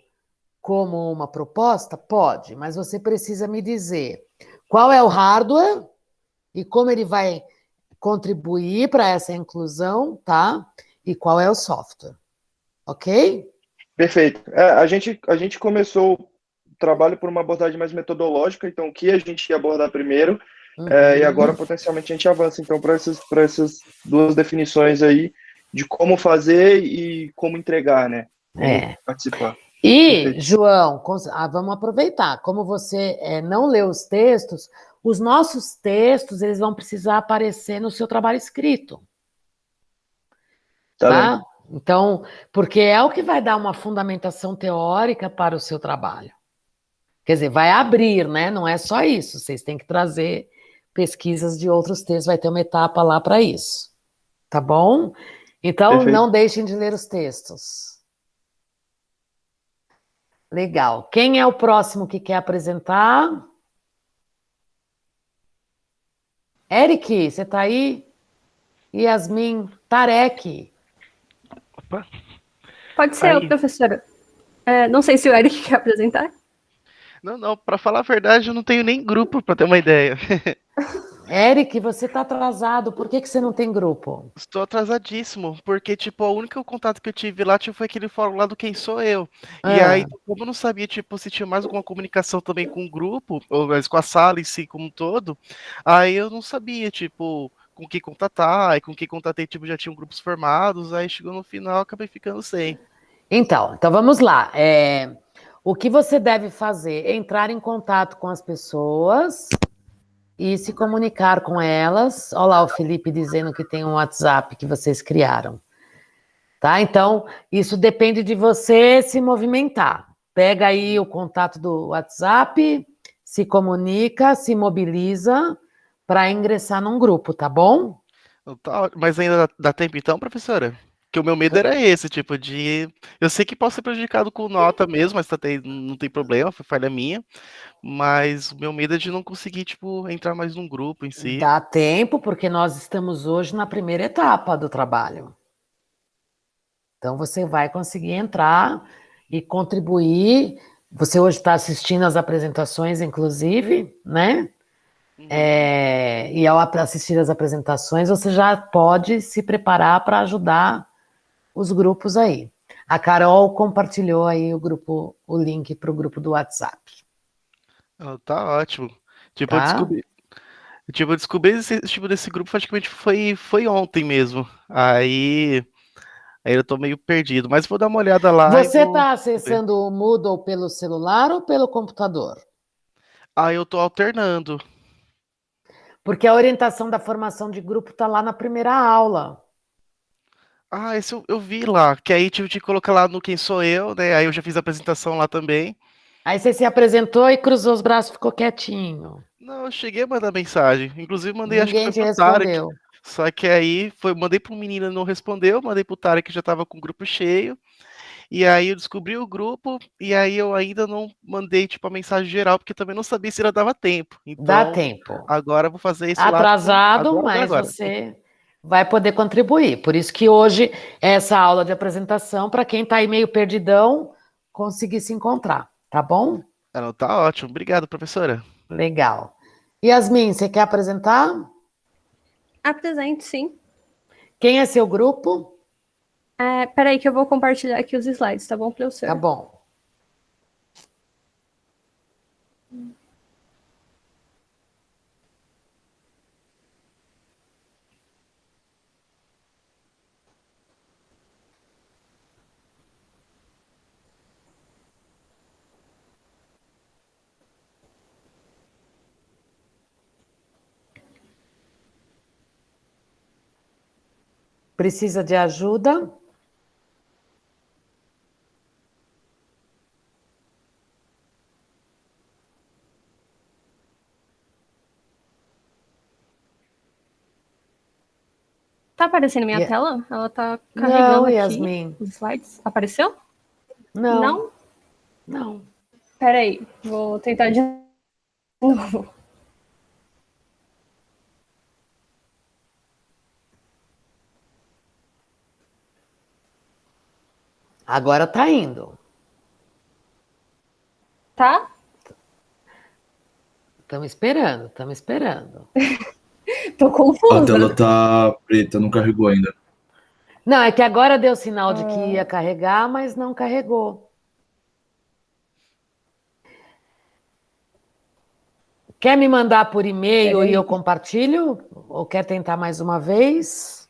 como uma proposta? Pode, mas você precisa me dizer qual é o hardware e como ele vai contribuir para essa inclusão, tá? E qual é o software, ok? Perfeito. A gente começou o trabalho por uma abordagem mais metodológica, então o que a gente ia abordar primeiro, e agora potencialmente a gente avança então para essas duas definições aí de como fazer e como entregar, né? Como participar. E, Perfeito. João, vamos aproveitar. Como você não leu os textos, os nossos textos eles vão precisar aparecer no seu trabalho escrito. Tá? Então, porque é o que vai dar uma fundamentação teórica para o seu trabalho. Quer dizer, vai abrir, né? Não é só isso. Vocês têm que trazer pesquisas de outros textos, vai ter uma etapa lá para isso. Tá bom? Então, Perfeito. não deixem de ler os textos. Legal. Quem é o próximo que quer apresentar? Eric, você está aí? Yasmin, Tarek. Opa. Pode ser, professora. Não sei se o Eric quer apresentar. Não, para falar a verdade, eu não tenho nem grupo, para ter uma ideia. Eric, você está atrasado. Por que você não tem grupo? Estou atrasadíssimo, porque, tipo, o único contato que eu tive lá foi aquele fórum lá do Quem Sou Eu. E aí, como eu não sabia, tipo, se tinha mais alguma comunicação também com o grupo, ou mais com a sala em si como um todo, aí eu não sabia, tipo, com que contatar, e com que contatei, tipo, já tinham grupos formados, aí chegou no final, acabei ficando sem. Então vamos lá. O que você deve fazer é entrar em contato com as pessoas e se comunicar com elas. Olha lá o Felipe dizendo que tem um WhatsApp que vocês criaram. Tá? Então, isso depende de você se movimentar. Pega aí o contato do WhatsApp, se comunica, se mobiliza para ingressar num grupo, tá bom? Mas ainda dá tempo então, professora? Que o meu medo era esse, tipo, de... Eu sei que posso ser prejudicado com nota mesmo, mas não tem problema, foi falha minha. Mas o meu medo é de não conseguir, tipo, entrar mais num grupo em si. Dá tempo, porque nós estamos hoje na primeira etapa do trabalho. Então, você vai conseguir entrar e contribuir. Você hoje está assistindo as apresentações, inclusive, né? E ao assistir as apresentações, você já pode se preparar para ajudar os grupos aí. A Carol compartilhou aí o link para o grupo do WhatsApp. Tá ótimo. Tipo, Tá? eu descobri esse tipo desse grupo praticamente foi ontem mesmo. Aí eu tô meio perdido, mas vou dar uma olhada lá e Você vou está ver. acessando o Moodle pelo celular ou pelo computador? Eu tô alternando. Porque a orientação da formação de grupo está lá na primeira aula. Esse eu vi lá, que aí tive que colocar lá no Quem Sou Eu, né? Aí eu já fiz a apresentação lá também. Aí você se apresentou e cruzou os braços e ficou quietinho. Não, eu cheguei a mandar mensagem. Inclusive mandei, acho que Ninguém foi te pro Tarek. respondeu. Só que aí mandei pro menino, não respondeu, mandei pro Tarek que já tava com o grupo cheio. E aí eu descobri o grupo, e aí eu ainda não mandei, tipo, a mensagem geral, porque também não sabia se ainda dava tempo. Dá Então, tempo. agora eu vou fazer isso lá, tipo, Atrasado, agora, mas agora. você vai poder contribuir. Por isso que hoje essa aula de apresentação, para quem está aí meio perdidão, conseguir se encontrar, tá bom? Não, tá ótimo. Obrigado, professora. Legal. Yasmin, você quer apresentar? Apresente, sim. Quem é seu grupo? Peraí que eu vou compartilhar aqui os slides, tá bom, professora? Tá bom. Precisa de ajuda? Tá aparecendo minha tela? Ela tá carregando não, aqui Yasmin. os slides. Apareceu? Não. Não? Não. Peraí, vou tentar de novo. Agora tá indo. Tá? Estamos esperando. Tô confusa. A tela tá preta, não carregou ainda. Não, é que agora deu sinal de que ia carregar, mas não carregou. Quer me mandar por e-mail e eu compartilho? Ou quer tentar mais uma vez?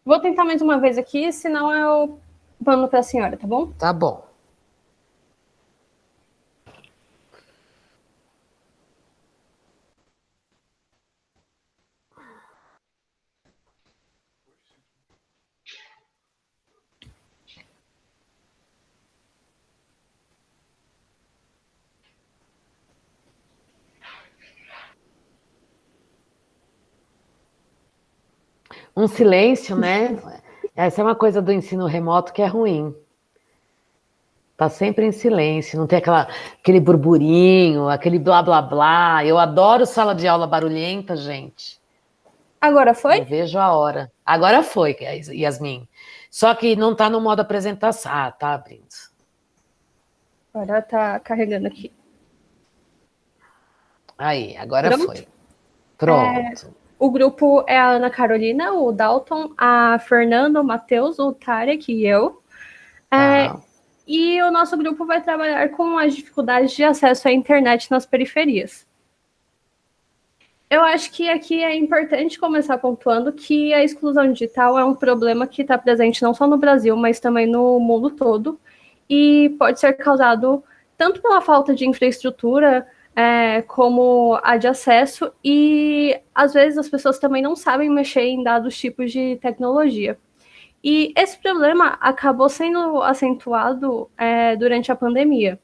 Vou tentar mais uma vez aqui, senão eu mando para a senhora, tá bom? Tá bom. Um silêncio, né? Essa é uma coisa do ensino remoto que é ruim. Tá sempre em silêncio, não tem aquele burburinho, aquele blá blá blá. Eu adoro sala de aula barulhenta, gente. Agora foi? Não vejo a hora. Agora foi, Yasmin. Só que não tá no modo apresentação. Ah, tá abrindo. Agora tá carregando aqui. Aí, agora Pronto? foi. Pronto. O grupo é a Ana Carolina, o Dalton, a Fernanda, o Matheus, o Tarek e eu. E o nosso grupo vai trabalhar com as dificuldades de acesso à internet nas periferias. Eu acho que aqui é importante começar pontuando que a exclusão digital é um problema que está presente não só no Brasil, mas também no mundo todo, e pode ser causado tanto pela falta de infraestrutura, como a de acesso, e às vezes as pessoas também não sabem mexer em dados tipos de tecnologia. E esse problema acabou sendo acentuado durante a pandemia.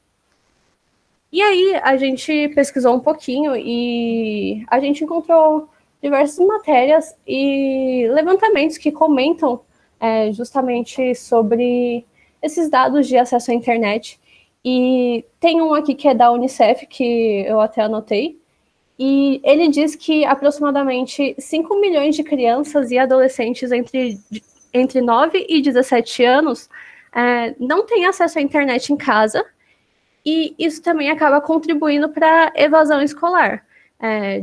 E aí a gente pesquisou um pouquinho e a gente encontrou diversas matérias e levantamentos que comentam justamente sobre esses dados de acesso à internet. E tem um aqui que é da Unicef, que eu até anotei, e ele diz que aproximadamente 5 milhões de crianças e adolescentes entre 9 e 17 anos não têm acesso à internet em casa, e isso também acaba contribuindo para a evasão escolar.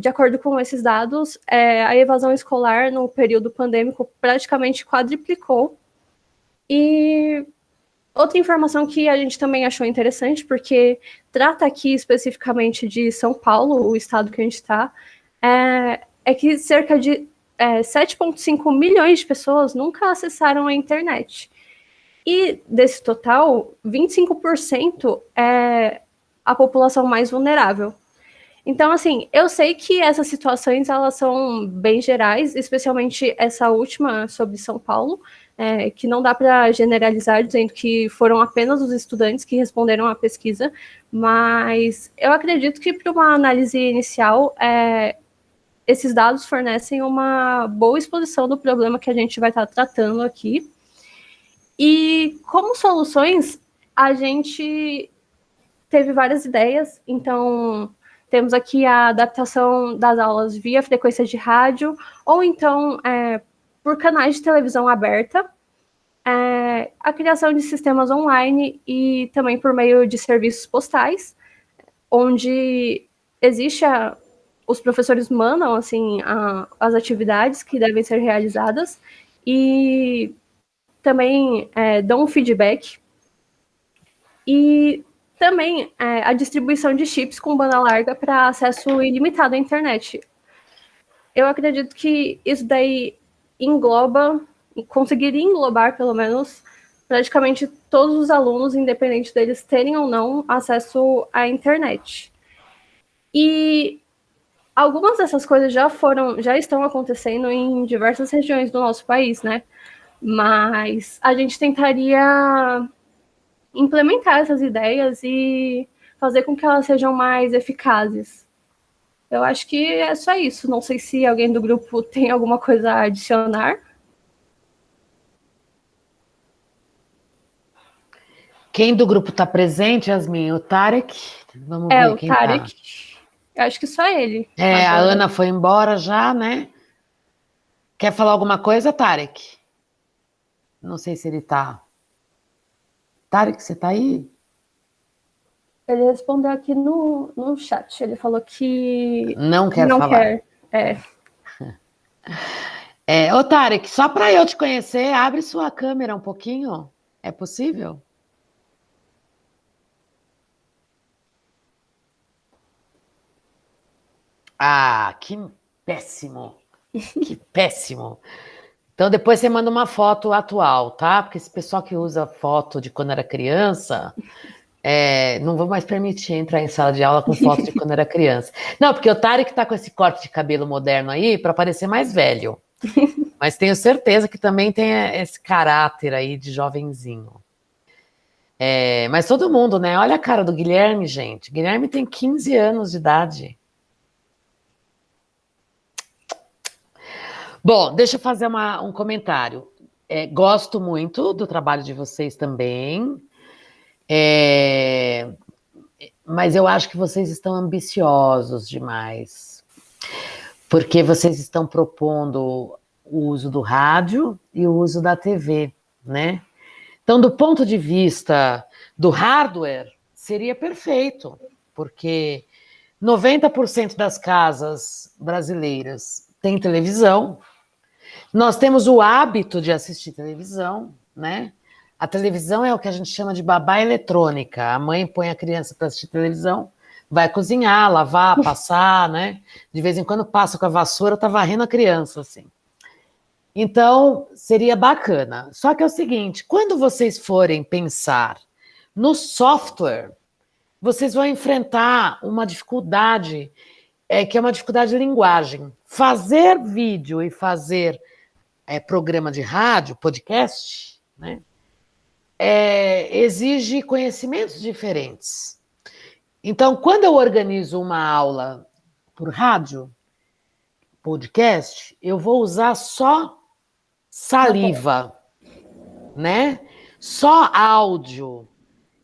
De acordo com esses dados, a evasão escolar no período pandêmico praticamente quadriplicou. E outra informação que a gente também achou interessante, porque trata aqui especificamente de São Paulo, o estado que a gente está, é que cerca de 7,5 milhões de pessoas nunca acessaram a internet. E desse total, 25% é a população mais vulnerável. Então, assim, eu sei que essas situações, elas são bem gerais, especialmente essa última sobre São Paulo, que não dá para generalizar dizendo que foram apenas os estudantes que responderam à pesquisa, mas eu acredito que para uma análise inicial, esses dados fornecem uma boa exposição do problema que a gente vai estar tratando aqui. E como soluções, a gente teve várias ideias. Então, temos aqui a adaptação das aulas via frequência de rádio, ou então por canais de televisão aberta, a criação de sistemas online e também por meio de serviços postais, onde os professores mandam assim, as atividades que devem ser realizadas e também dão um feedback, e também a distribuição de chips com banda larga para acesso ilimitado à internet. Eu acredito que isso daí conseguiria englobar, pelo menos, praticamente todos os alunos, independente deles terem ou não acesso à internet. E algumas dessas coisas já estão acontecendo em diversas regiões do nosso país, né? Mas a gente tentaria implementar essas ideias e fazer com que elas sejam mais eficazes. Eu acho que é só isso. Não sei se alguém do grupo tem alguma coisa a adicionar. Quem do grupo está presente, Yasmin? O Tarek? Vamos ver o quem Tarek. Tá. Eu acho que só ele. A Ana foi embora já, né? Quer falar alguma coisa, Tarek? Não sei se ele tá. Tarek, você tá aí? Ele respondeu aqui no chat. Ele falou que não quer falar. Ô, Tarek, só para eu te conhecer, abre sua câmera um pouquinho. É possível? Ah, que péssimo. Que péssimo. Então, depois você manda uma foto atual, tá? Porque esse pessoal que usa foto de quando era criança, não vou mais permitir entrar em sala de aula com foto de quando era criança. Não, porque o Tarek tá com esse corte de cabelo moderno aí para parecer mais velho. Mas tenho certeza que também tem esse caráter aí de jovenzinho. Mas todo mundo, né? Olha a cara do Guilherme, gente. Guilherme tem 15 anos de idade. Bom, deixa eu fazer um comentário. Gosto muito do trabalho de vocês também, mas eu acho que vocês estão ambiciosos demais, porque vocês estão propondo o uso do rádio e o uso da TV, né? Então, do ponto de vista do hardware, seria perfeito, porque 90% das casas brasileiras têm televisão. Nós temos o hábito de assistir televisão, né? A televisão é o que a gente chama de babá eletrônica. A mãe põe a criança para assistir televisão, vai cozinhar, lavar, passar, né? De vez em quando passa com a vassoura, tá varrendo a criança, assim. Então, seria bacana. Só que é o seguinte, quando vocês forem pensar no software, vocês vão enfrentar uma dificuldade, que é uma dificuldade de linguagem. Fazer vídeo e fazer programa de rádio, podcast, né, exige conhecimentos diferentes. Então, quando eu organizo uma aula por rádio, podcast, eu vou usar só saliva, né? Só áudio.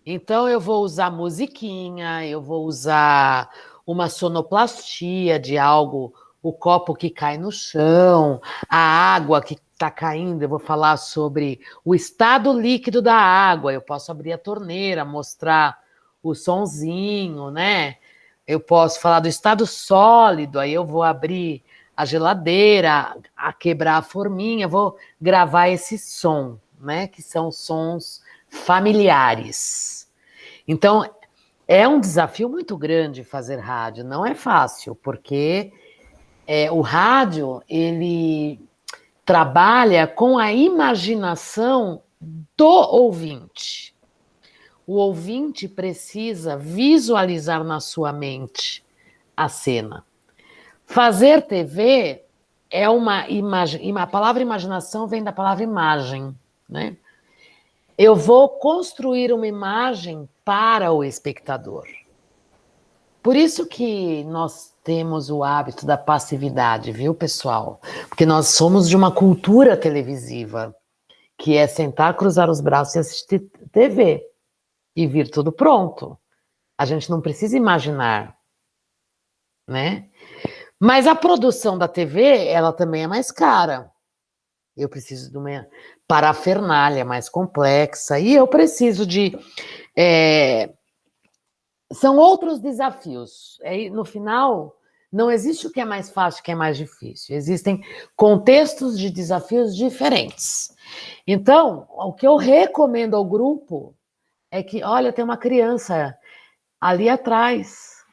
Então, eu vou usar musiquinha, eu vou usar uma sonoplastia de algo, o copo que cai no chão, a água que está caindo, eu vou falar sobre o estado líquido da água, eu posso abrir a torneira, mostrar o sonzinho, né? Eu posso falar do estado sólido, aí eu vou abrir a geladeira, a quebrar a forminha, vou gravar esse som, né? Que são sons familiares. Então, é um desafio muito grande fazer rádio, não é fácil, porque o rádio, ele trabalha com a imaginação do ouvinte. O ouvinte precisa visualizar na sua mente a cena. Fazer TV é uma imagem, a palavra imaginação vem da palavra imagem, né? Eu vou construir uma imagem para o espectador. Por isso que nós temos o hábito da passividade, viu, pessoal? Porque nós somos de uma cultura televisiva, que é sentar, cruzar os braços e assistir TV. E vir tudo pronto. A gente não precisa imaginar, né? Mas a produção da TV, ela também é mais cara. Eu preciso de uma parafernália mais complexa. E eu preciso de... São outros desafios. No final, não existe o que é mais fácil e o que é mais difícil. Existem contextos de desafios diferentes. Então, o que eu recomendo ao grupo é que, olha, tem uma criança ali atrás.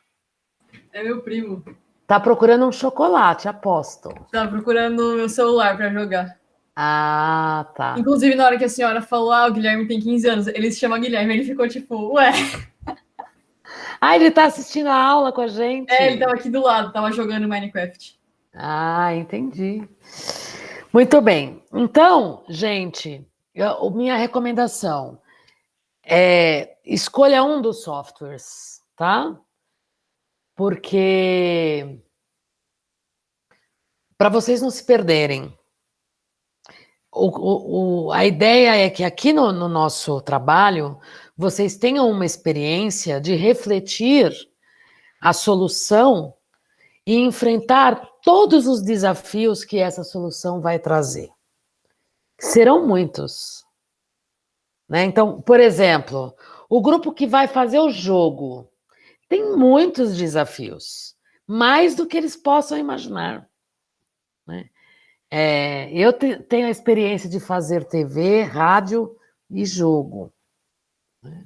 É meu primo. Tá procurando um chocolate, aposto. Tá procurando meu celular para jogar. Ah, tá. Inclusive, na hora que a senhora falou, o Guilherme tem 15 anos, ele se chama Guilherme, ele ficou tipo, ué... Ele tá assistindo a aula com a gente? Ele tava aqui do lado, tava jogando Minecraft. Ah, entendi. Muito bem. Então, gente, minha recomendação escolha um dos softwares, tá? porque para vocês não se perderem, a ideia é que aqui no nosso trabalho vocês tenham uma experiência de refletir a solução e enfrentar todos os desafios que essa solução vai trazer. Serão muitos. Né? Então, por exemplo, o grupo que vai fazer o jogo tem muitos desafios, mais do que eles possam imaginar. Né? Eu tenho a experiência de fazer TV, rádio e jogo. Né?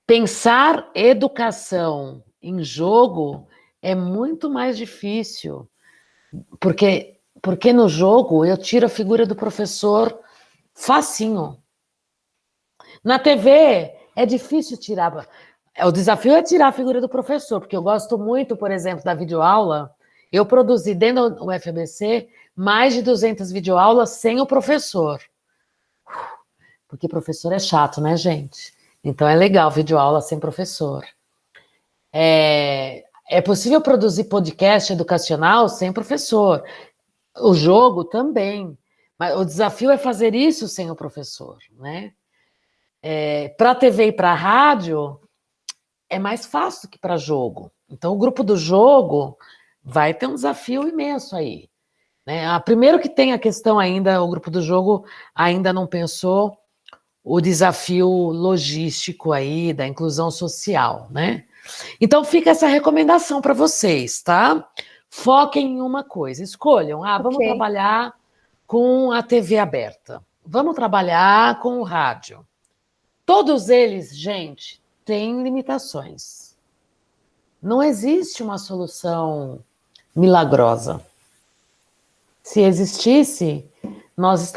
Pensar educação em jogo é muito mais difícil, porque no jogo eu tiro a figura do professor facinho. Na TV é difícil tirar. O desafio é tirar a figura do professor, porque eu gosto muito, por exemplo, da videoaula. Eu produzi dentro do UFABC mais de 200 videoaulas sem o professor. Porque professor é chato, né, gente? Então é legal videoaula sem professor. É possível produzir podcast educacional sem professor. O jogo também. Mas o desafio é fazer isso sem o professor, né? Para a TV e para a rádio, é mais fácil que para jogo. Então, o grupo do jogo vai ter um desafio imenso aí. Né? Primeiro que tem a questão ainda, o grupo do jogo ainda não pensou o desafio logístico aí da inclusão social, né? Então, fica essa recomendação para vocês, tá? Foquem em uma coisa, escolham. Vamos trabalhar com a TV aberta. Vamos trabalhar com o rádio. Todos eles, gente, têm limitações. Não existe uma solução milagrosa. Se existisse, nós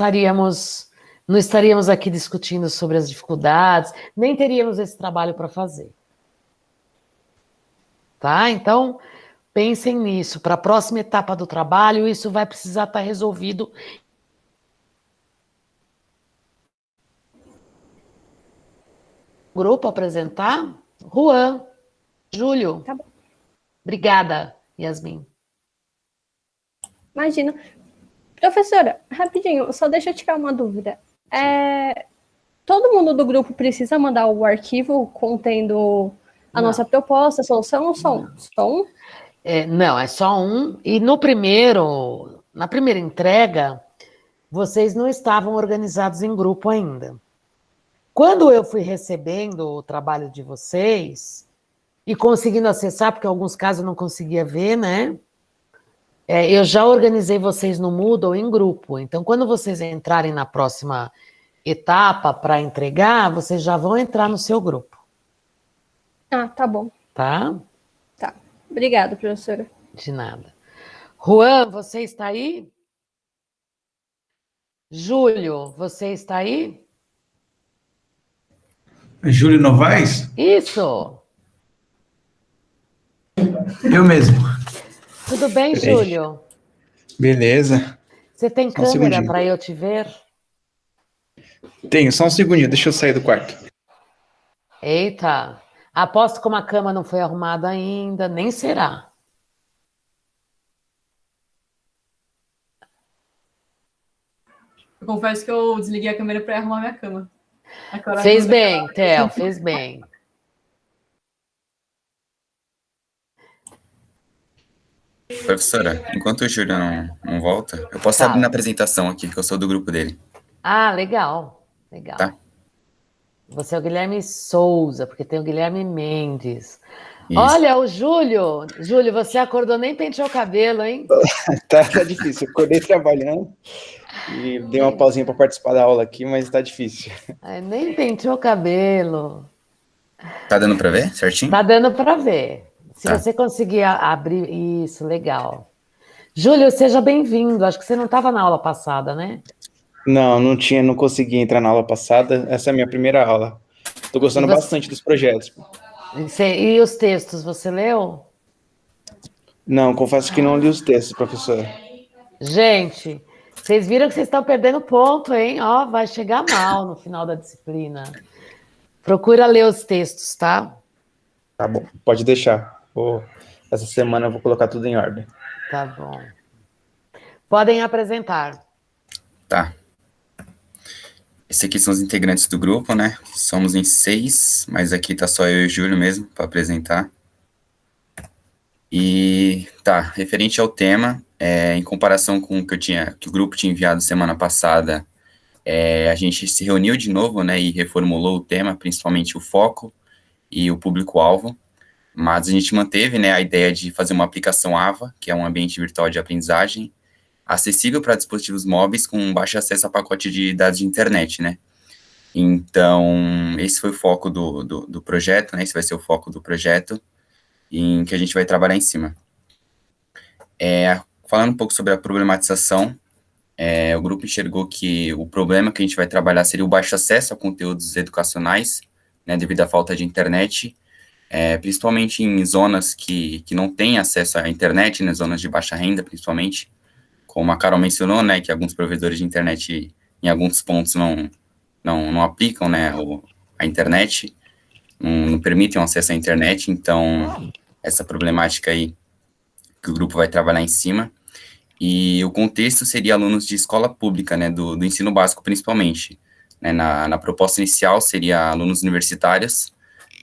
não estaríamos aqui discutindo sobre as dificuldades, nem teríamos esse trabalho para fazer. Tá? Então, pensem nisso. Para a próxima etapa do trabalho, isso vai precisar estar resolvido. Grupo apresentar? Juan, Júlio. Tá bom. Obrigada, Yasmin. Imagina. Professora, rapidinho, só deixa eu tirar uma dúvida. Todo mundo do grupo precisa mandar o arquivo contendo a nossa proposta, a solução, ou só um? Não, é só um. E na primeira entrega, vocês não estavam organizados em grupo ainda. Quando eu fui recebendo o trabalho de vocês e conseguindo acessar, porque em alguns casos eu não conseguia ver, né? Eu já organizei vocês no Moodle em grupo. Então, quando vocês entrarem na próxima etapa para entregar, vocês já vão entrar no seu grupo. Tá bom. Tá? Tá. Obrigada, professora. De nada. Juan, você está aí? Júlio, você está aí? Júlio Novaes? Isso! Eu mesmo. Tudo bem, Júlio? Beleza. Você tem câmera para eu te ver? Tenho, só um segundinho, deixa eu sair do quarto. Eita! Aposto que como a cama não foi arrumada ainda, nem será. Eu confesso que eu desliguei a câmera para arrumar minha cama. Fez bem, Theo, fez bem. Professora, enquanto o Júlio não volta, eu posso abrir na apresentação aqui, que eu sou do grupo dele. Legal, legal. Tá. Você é o Guilherme Souza, porque tem o Guilherme Mendes. Isso. Olha, o Júlio. Júlio, você acordou, nem penteou o cabelo, hein? Tá difícil, eu acordei trabalhando e dei uma pausinha para participar da aula aqui, mas tá difícil. Nem penteou o cabelo. Tá dando para ver certinho? Tá dando para ver. Se você conseguir abrir isso, legal. Júlio, seja bem-vindo. Acho que você não estava na aula passada, né? Não consegui entrar na aula passada. Essa é a minha primeira aula. Tô gostando bastante dos projetos. E os textos, você leu? Não, confesso que não li os textos, professora. Gente, vocês viram que vocês estão perdendo ponto, hein? Vai chegar mal no final da disciplina. Procura ler os textos, tá? Tá bom, pode deixar. Essa semana eu vou colocar tudo em ordem. Tá bom. Podem apresentar. Tá. Esses aqui são os integrantes do grupo, né? Somos em 6, mas aqui tá só eu e o Júlio mesmo para apresentar. E tá, referente ao tema, em comparação com o que o grupo tinha enviado semana passada, a gente se reuniu de novo, né, e reformulou o tema, principalmente o foco e o público-alvo, mas a gente manteve, né, a ideia de fazer uma aplicação AVA, que é um ambiente virtual de aprendizagem, acessível para dispositivos móveis com baixo acesso a pacote de dados de internet, né. Então, esse foi o foco do projeto, né, esse vai ser o foco do projeto, em que a gente vai trabalhar em cima. Falando um pouco sobre a problematização, o grupo enxergou que o problema que a gente vai trabalhar seria o baixo acesso a conteúdos educacionais, né, devido à falta de internet, principalmente em zonas que não têm acesso à internet, né, zonas de baixa renda, principalmente, como a Carol mencionou, né, que alguns provedores de internet, em alguns pontos, não aplicam, né, a internet, não permitem o acesso à internet, então, essa problemática aí que o grupo vai trabalhar em cima. E o contexto seria alunos de escola pública, né, do ensino básico principalmente. Né, na proposta inicial seria alunos universitários,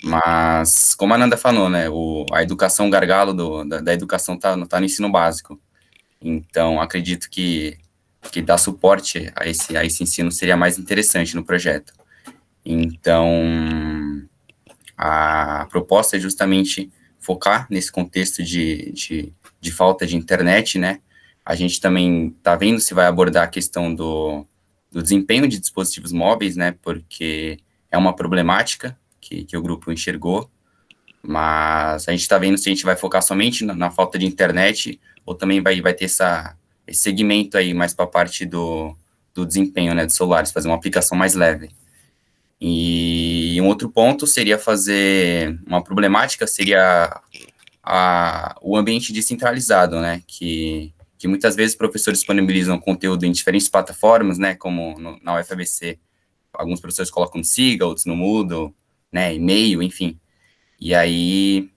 mas, como a Nanda falou, né, a educação gargalo da educação tá no ensino básico. Então, acredito que dar suporte a esse ensino seria mais interessante no projeto. Então, a proposta é justamente focar nesse contexto de falta de internet, né. A gente também está vendo se vai abordar a questão do desempenho de dispositivos móveis, né, porque é uma problemática que o grupo enxergou, mas a gente está vendo se a gente vai focar somente na falta de internet ou também vai ter esse segmento aí mais para a parte do desempenho, né, dos celulares, fazer uma aplicação mais leve. E um outro ponto seria fazer, uma problemática seria o ambiente descentralizado, né, que muitas vezes professores disponibilizam conteúdo em diferentes plataformas, né, como na UFABC, alguns professores colocam no Siga, outros no Moodle, né, e-mail, enfim. E aí,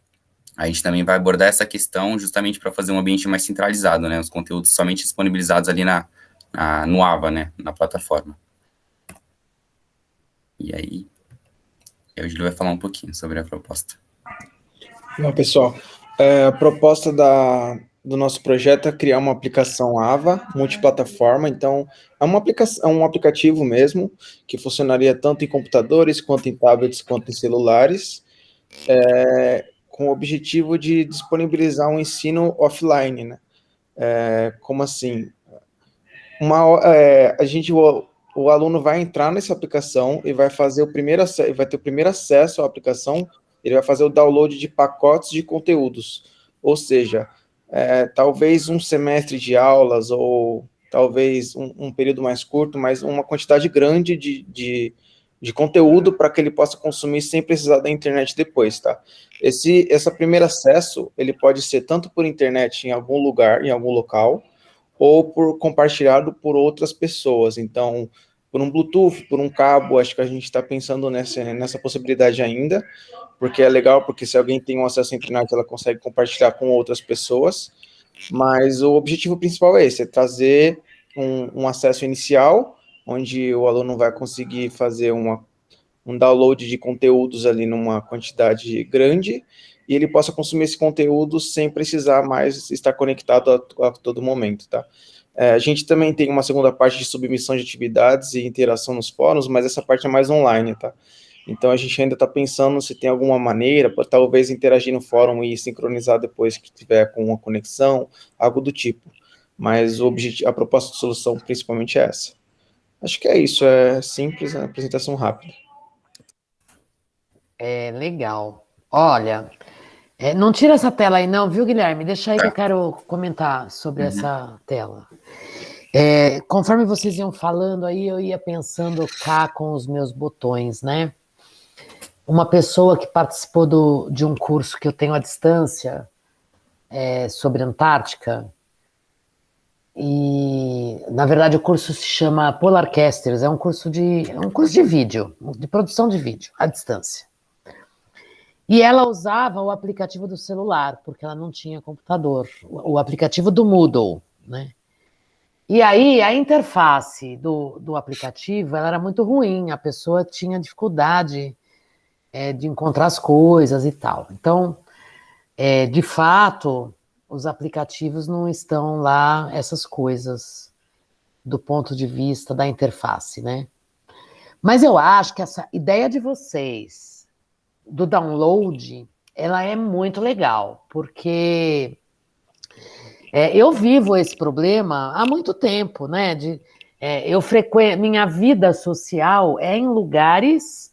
a gente também vai abordar essa questão justamente para fazer um ambiente mais centralizado, né, os conteúdos somente disponibilizados ali no AVA, né, na plataforma. E aí, o Júlio vai falar um pouquinho sobre a proposta. Bom, pessoal, a proposta do nosso projeto é criar uma aplicação AVA, multiplataforma. Então, é um aplicativo mesmo, que funcionaria tanto em computadores, quanto em tablets, quanto em celulares, com o objetivo de disponibilizar um ensino offline, né? Como assim? O aluno vai entrar nessa aplicação e vai fazer vai ter o primeiro acesso à aplicação, ele vai fazer o download de pacotes de conteúdos, ou seja, talvez um semestre de aulas, ou talvez um período mais curto, mas uma quantidade grande de conteúdo para que ele possa consumir sem precisar da internet depois, tá? Esse primeiro acesso, ele pode ser tanto por internet em algum lugar, em algum local, ou por compartilhado por outras pessoas. Então, por um Bluetooth, por um cabo, acho que a gente está pensando nessa possibilidade ainda, porque é legal, porque se alguém tem um acesso à internet, ela consegue compartilhar com outras pessoas, mas o objetivo principal é esse, é trazer um acesso inicial, onde o aluno vai conseguir fazer um download de conteúdos ali numa quantidade grande, e ele possa consumir esse conteúdo sem precisar mais estar conectado a todo momento, tá? A gente também tem uma segunda parte de submissão de atividades e interação nos fóruns, mas essa parte é mais online, tá? Então, a gente ainda está pensando se tem alguma maneira para talvez interagir no fórum e sincronizar depois que tiver com uma conexão, algo do tipo. Mas a proposta de solução principalmente é essa. Acho que é isso, é simples, é uma apresentação rápida. Legal. Olha, não tira essa tela aí não, viu, Guilherme? Deixa aí que eu quero comentar sobre essa tela. Conforme vocês iam falando aí, eu ia pensando cá com os meus botões, né? Uma pessoa que participou de um curso que eu tenho à distância sobre Antártica, e, na verdade, o curso se chama Polarcasters, é um curso de vídeo, de produção de vídeo, à distância. E ela usava o aplicativo do celular, porque ela não tinha computador, o aplicativo do Moodle, né? E aí, a interface do aplicativo ela era muito ruim, a pessoa tinha dificuldade de encontrar as coisas e tal. Então, de fato, os aplicativos não estão lá, essas coisas, do ponto de vista da interface, né? Mas eu acho que essa ideia de vocês, do download, ela é muito legal, porque eu vivo esse problema há muito tempo, né? Minha vida social é em lugares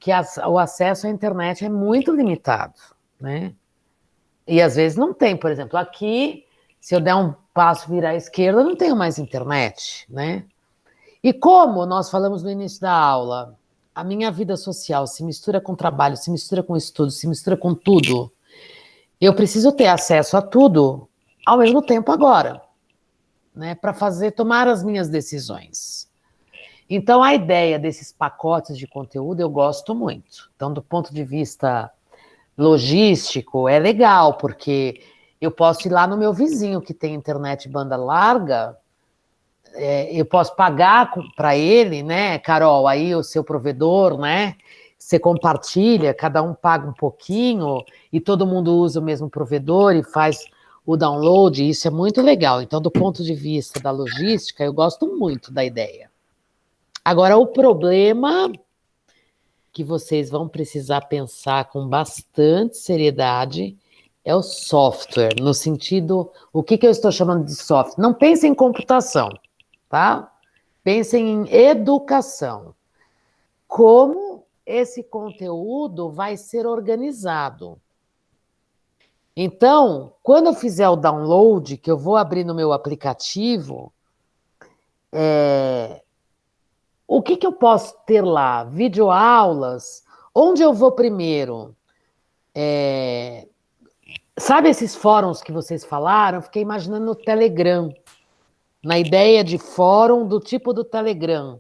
que o acesso à internet é muito limitado, né? E às vezes não tem, por exemplo, aqui, se eu der um passo virar à esquerda, eu não tenho mais internet, né? E como nós falamos no início da aula, a minha vida social se mistura com trabalho, se mistura com estudo, se mistura com tudo, eu preciso ter acesso a tudo ao mesmo tempo agora, né, para tomar as minhas decisões. Então, a ideia desses pacotes de conteúdo eu gosto muito. Então, do ponto de vista logístico, é legal, porque eu posso ir lá no meu vizinho que tem internet banda larga, eu posso pagar para ele, né, Carol, aí o seu provedor, né, você compartilha, cada um paga um pouquinho e todo mundo usa o mesmo provedor e faz o download, isso é muito legal. Então, do ponto de vista da logística, eu gosto muito da ideia. Agora, o problema que vocês vão precisar pensar com bastante seriedade é o software, no sentido, o que eu estou chamando de software? Não pensem em computação, tá? Pensem em educação. Como esse conteúdo vai ser organizado? Então, quando eu fizer o download, que eu vou abrir no meu aplicativo, o que eu posso ter lá? Videoaulas? Onde eu vou primeiro? Sabe esses fóruns que vocês falaram? Eu fiquei imaginando no Telegram, na ideia de fórum do tipo do Telegram,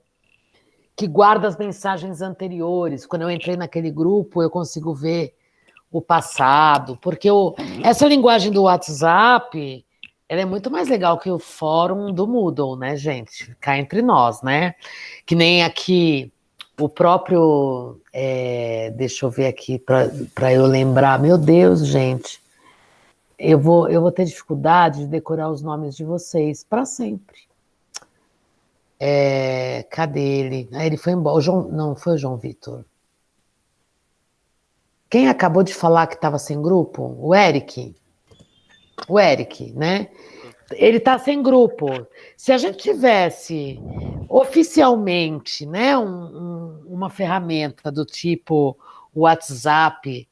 que guarda as mensagens anteriores. Quando eu entrei naquele grupo, eu consigo ver o passado, porque essa linguagem do WhatsApp, ela é muito mais legal que o fórum do Moodle, né, gente? Cá entre nós, né? Que nem aqui, o próprio... deixa eu ver aqui, para eu lembrar. Meu Deus, gente. Eu vou ter dificuldade de decorar os nomes de vocês para sempre. Cadê ele? Ele foi embora. Não, foi o João Vitor. Quem acabou de falar que estava sem grupo? O Eric. O Eric, né? Ele está sem grupo. Se a gente tivesse oficialmente, né, uma ferramenta do tipo WhatsApp,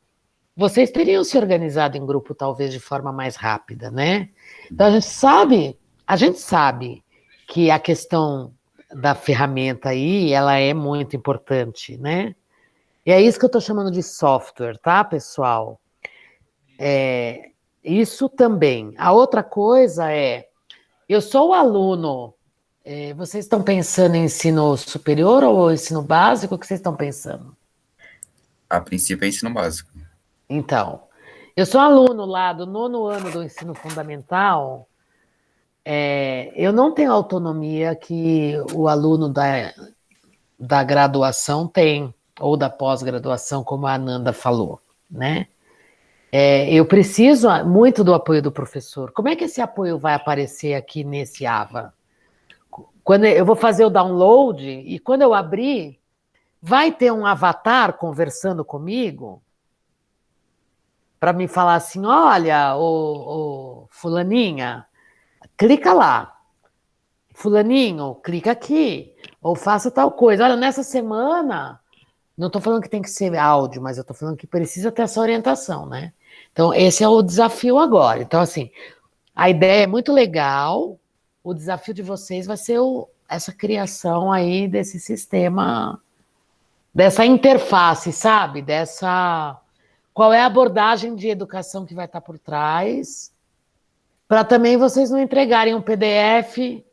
vocês teriam se organizado em grupo talvez de forma mais rápida, né? Então a gente sabe que a questão da ferramenta aí, ela é muito importante, né? E é isso que eu estou chamando de software, tá, pessoal? Isso também. A outra coisa eu sou o aluno, vocês estão pensando em ensino superior ou ensino básico? O que vocês estão pensando? A princípio é ensino básico. Então, eu sou aluno lá do 9º ano do ensino fundamental, eu não tenho a autonomia que o aluno da graduação tem, ou da pós-graduação, como a Ananda falou, né? Eu preciso muito do apoio do professor. Como é que esse apoio vai aparecer aqui nesse AVA? Quando eu vou fazer o download e quando eu abrir, vai ter um avatar conversando comigo para me falar assim, olha, ô fulaninha, clica lá. Fulaninho, clica aqui. Ou faça tal coisa. Olha, nessa semana, não estou falando que tem que ser áudio, mas eu estou falando que precisa ter essa orientação, né? Então, esse é o desafio agora. Então, assim, a ideia é muito legal, o desafio de vocês vai ser essa criação aí desse sistema, dessa interface, sabe? Qual é a abordagem de educação que vai estar por trás, para também vocês não entregarem um PDF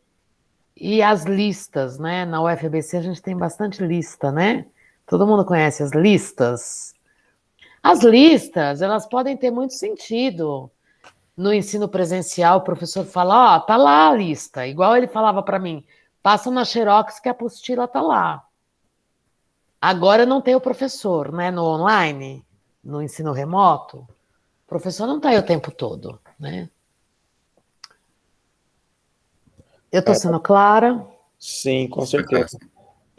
e as listas, né? Na UFABC a gente tem bastante lista, né? Todo mundo conhece as listas? As listas, elas podem ter muito sentido. No ensino presencial, o professor fala, ó, tá lá a lista. Igual ele falava para mim, passa na Xerox que a apostila tá lá. Agora não tem o professor, né? No online, no ensino remoto, o professor não está aí o tempo todo, né? Eu estou sendo clara? Sim, com certeza.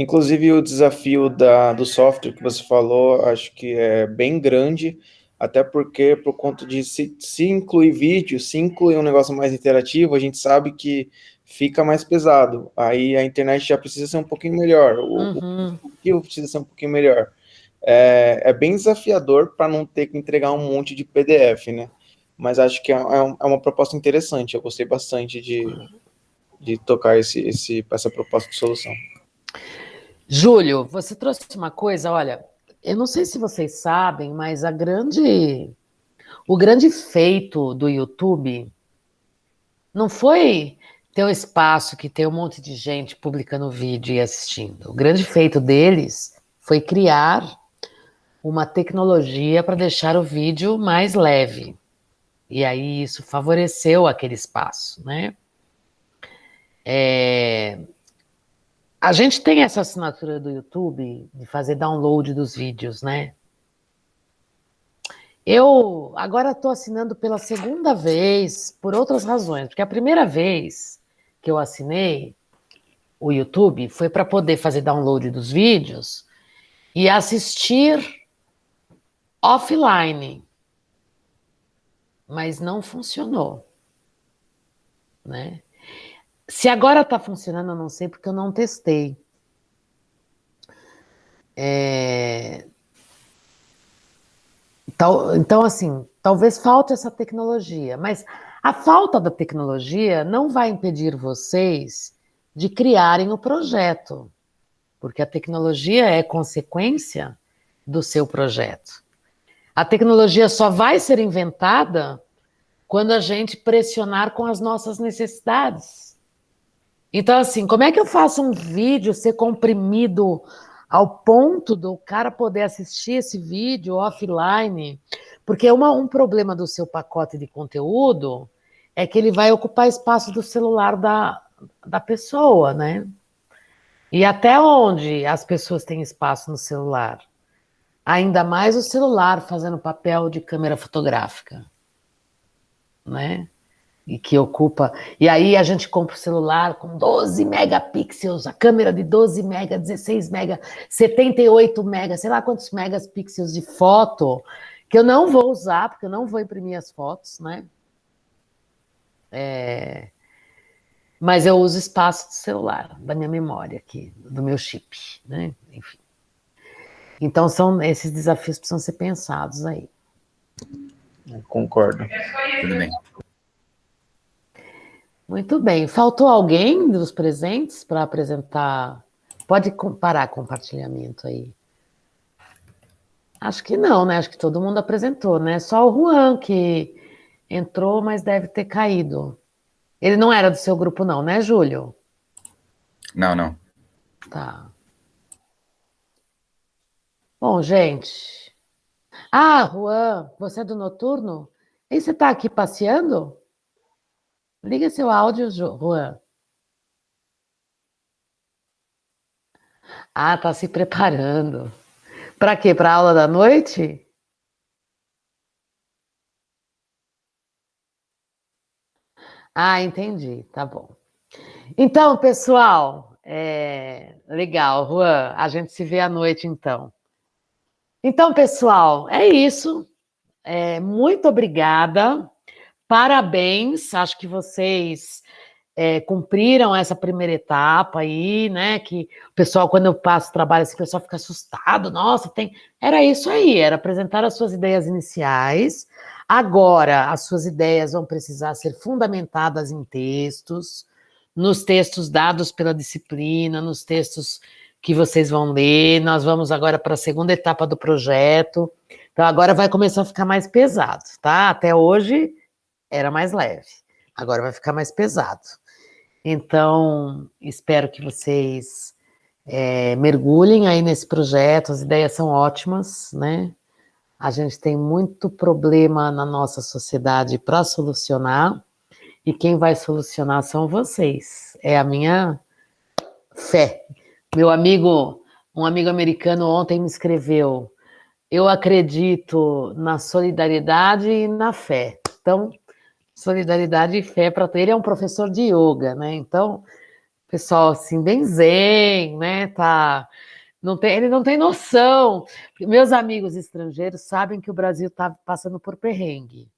Inclusive, o desafio do software que você falou, acho que é bem grande, até porque, por conta de se incluir vídeo, se incluir um negócio mais interativo, a gente sabe que fica mais pesado. Aí a internet já precisa ser um pouquinho melhor, o arquivo precisa ser um pouquinho melhor. É bem desafiador para não ter que entregar um monte de PDF, né? Mas acho que é uma proposta interessante, eu gostei bastante de tocar essa proposta de solução. Júlio, você trouxe uma coisa, olha, eu não sei se vocês sabem, mas o grande feito do YouTube não foi ter um espaço que tem um monte de gente publicando vídeo e assistindo. O grande feito deles foi criar uma tecnologia para deixar o vídeo mais leve. E aí isso favoreceu aquele espaço, né? A gente tem essa assinatura do YouTube de fazer download dos vídeos, né? Eu agora estou assinando pela segunda vez por outras razões, porque a primeira vez que eu assinei o YouTube foi para poder fazer download dos vídeos e assistir offline, mas não funcionou, né? Se agora está funcionando, eu não sei, porque eu não testei. Então, assim, talvez falte essa tecnologia, mas a falta da tecnologia não vai impedir vocês de criarem o projeto, porque a tecnologia é consequência do seu projeto. A tecnologia só vai ser inventada quando a gente pressionar com as nossas necessidades. Então, assim, como é que eu faço um vídeo ser comprimido ao ponto do cara poder assistir esse vídeo offline? Porque um problema do seu pacote de conteúdo é que ele vai ocupar espaço do celular da pessoa, né? E até onde as pessoas têm espaço no celular? Ainda mais o celular fazendo papel de câmera fotográfica, né? E que ocupa... E aí a gente compra o celular com 12 megapixels, a câmera de 12 mega, 16 mega, 78 mega, sei lá quantos megapixels de foto, que eu não vou usar, porque eu não vou imprimir as fotos, né? Mas eu uso espaço do celular, da minha memória aqui, do meu chip, né? Enfim. Então, esses desafios precisam ser pensados aí. Concordo. Tudo bem. Muito bem. Faltou alguém dos presentes para apresentar? Pode parar compartilhamento aí. Acho que não, né? Acho que todo mundo apresentou, né? Só o Juan que entrou, mas deve ter caído. Ele não era do seu grupo, não, né, Júlio? Não, não. Tá. Bom, gente. Ah, Juan, você é do noturno? E você está aqui passeando? Liga seu áudio, Juan. Ah, tá se preparando. Para quê? Para a aula da noite? Ah, entendi. Tá bom. Então, pessoal, legal, Juan. A gente se vê à noite, então. Então, pessoal, é isso. Muito obrigada. Parabéns. Acho que vocês cumpriram essa primeira etapa aí, né? Que o pessoal, quando eu passo trabalho, assim, o pessoal fica assustado. Nossa, era isso aí, era apresentar as suas ideias iniciais. Agora, as suas ideias vão precisar ser fundamentadas em textos, nos textos dados pela disciplina, nos textos que vocês vão ler. Nós vamos agora para a segunda etapa do projeto. Então, agora vai começar a ficar mais pesado, tá? Até hoje era mais leve. Agora vai ficar mais pesado. Então, espero que vocês mergulhem aí nesse projeto. As ideias são ótimas, né? A gente tem muito problema na nossa sociedade para solucionar, e quem vai solucionar são vocês. É a minha fé. Um amigo americano ontem me escreveu: eu acredito na solidariedade e na fé. Então, solidariedade e fé para ele. É um professor de yoga, né? Então, pessoal, assim, bem zen, né? Ele não tem noção. Meus amigos estrangeiros sabem que o Brasil está passando por perrengue,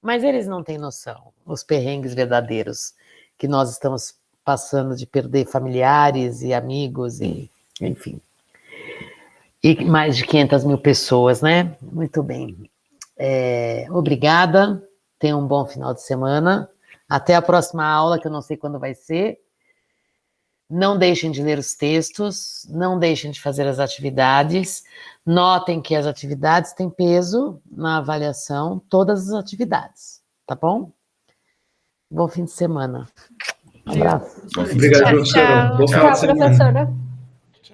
mas eles não têm noção, os perrengues verdadeiros que nós estamos passando, de perder familiares e amigos, e enfim. E mais de 500 mil pessoas, né? Muito bem. Obrigada, tenha um bom final de semana. Até a próxima aula, que eu não sei quando vai ser. Não deixem de ler os textos, não deixem de fazer as atividades. Notem que as atividades têm peso na avaliação, todas as atividades, tá bom? Bom fim de semana. Um abraço. Obrigado, professora. Bom final de semana. Professora.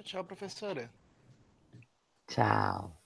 Tchau, professora. Tchau.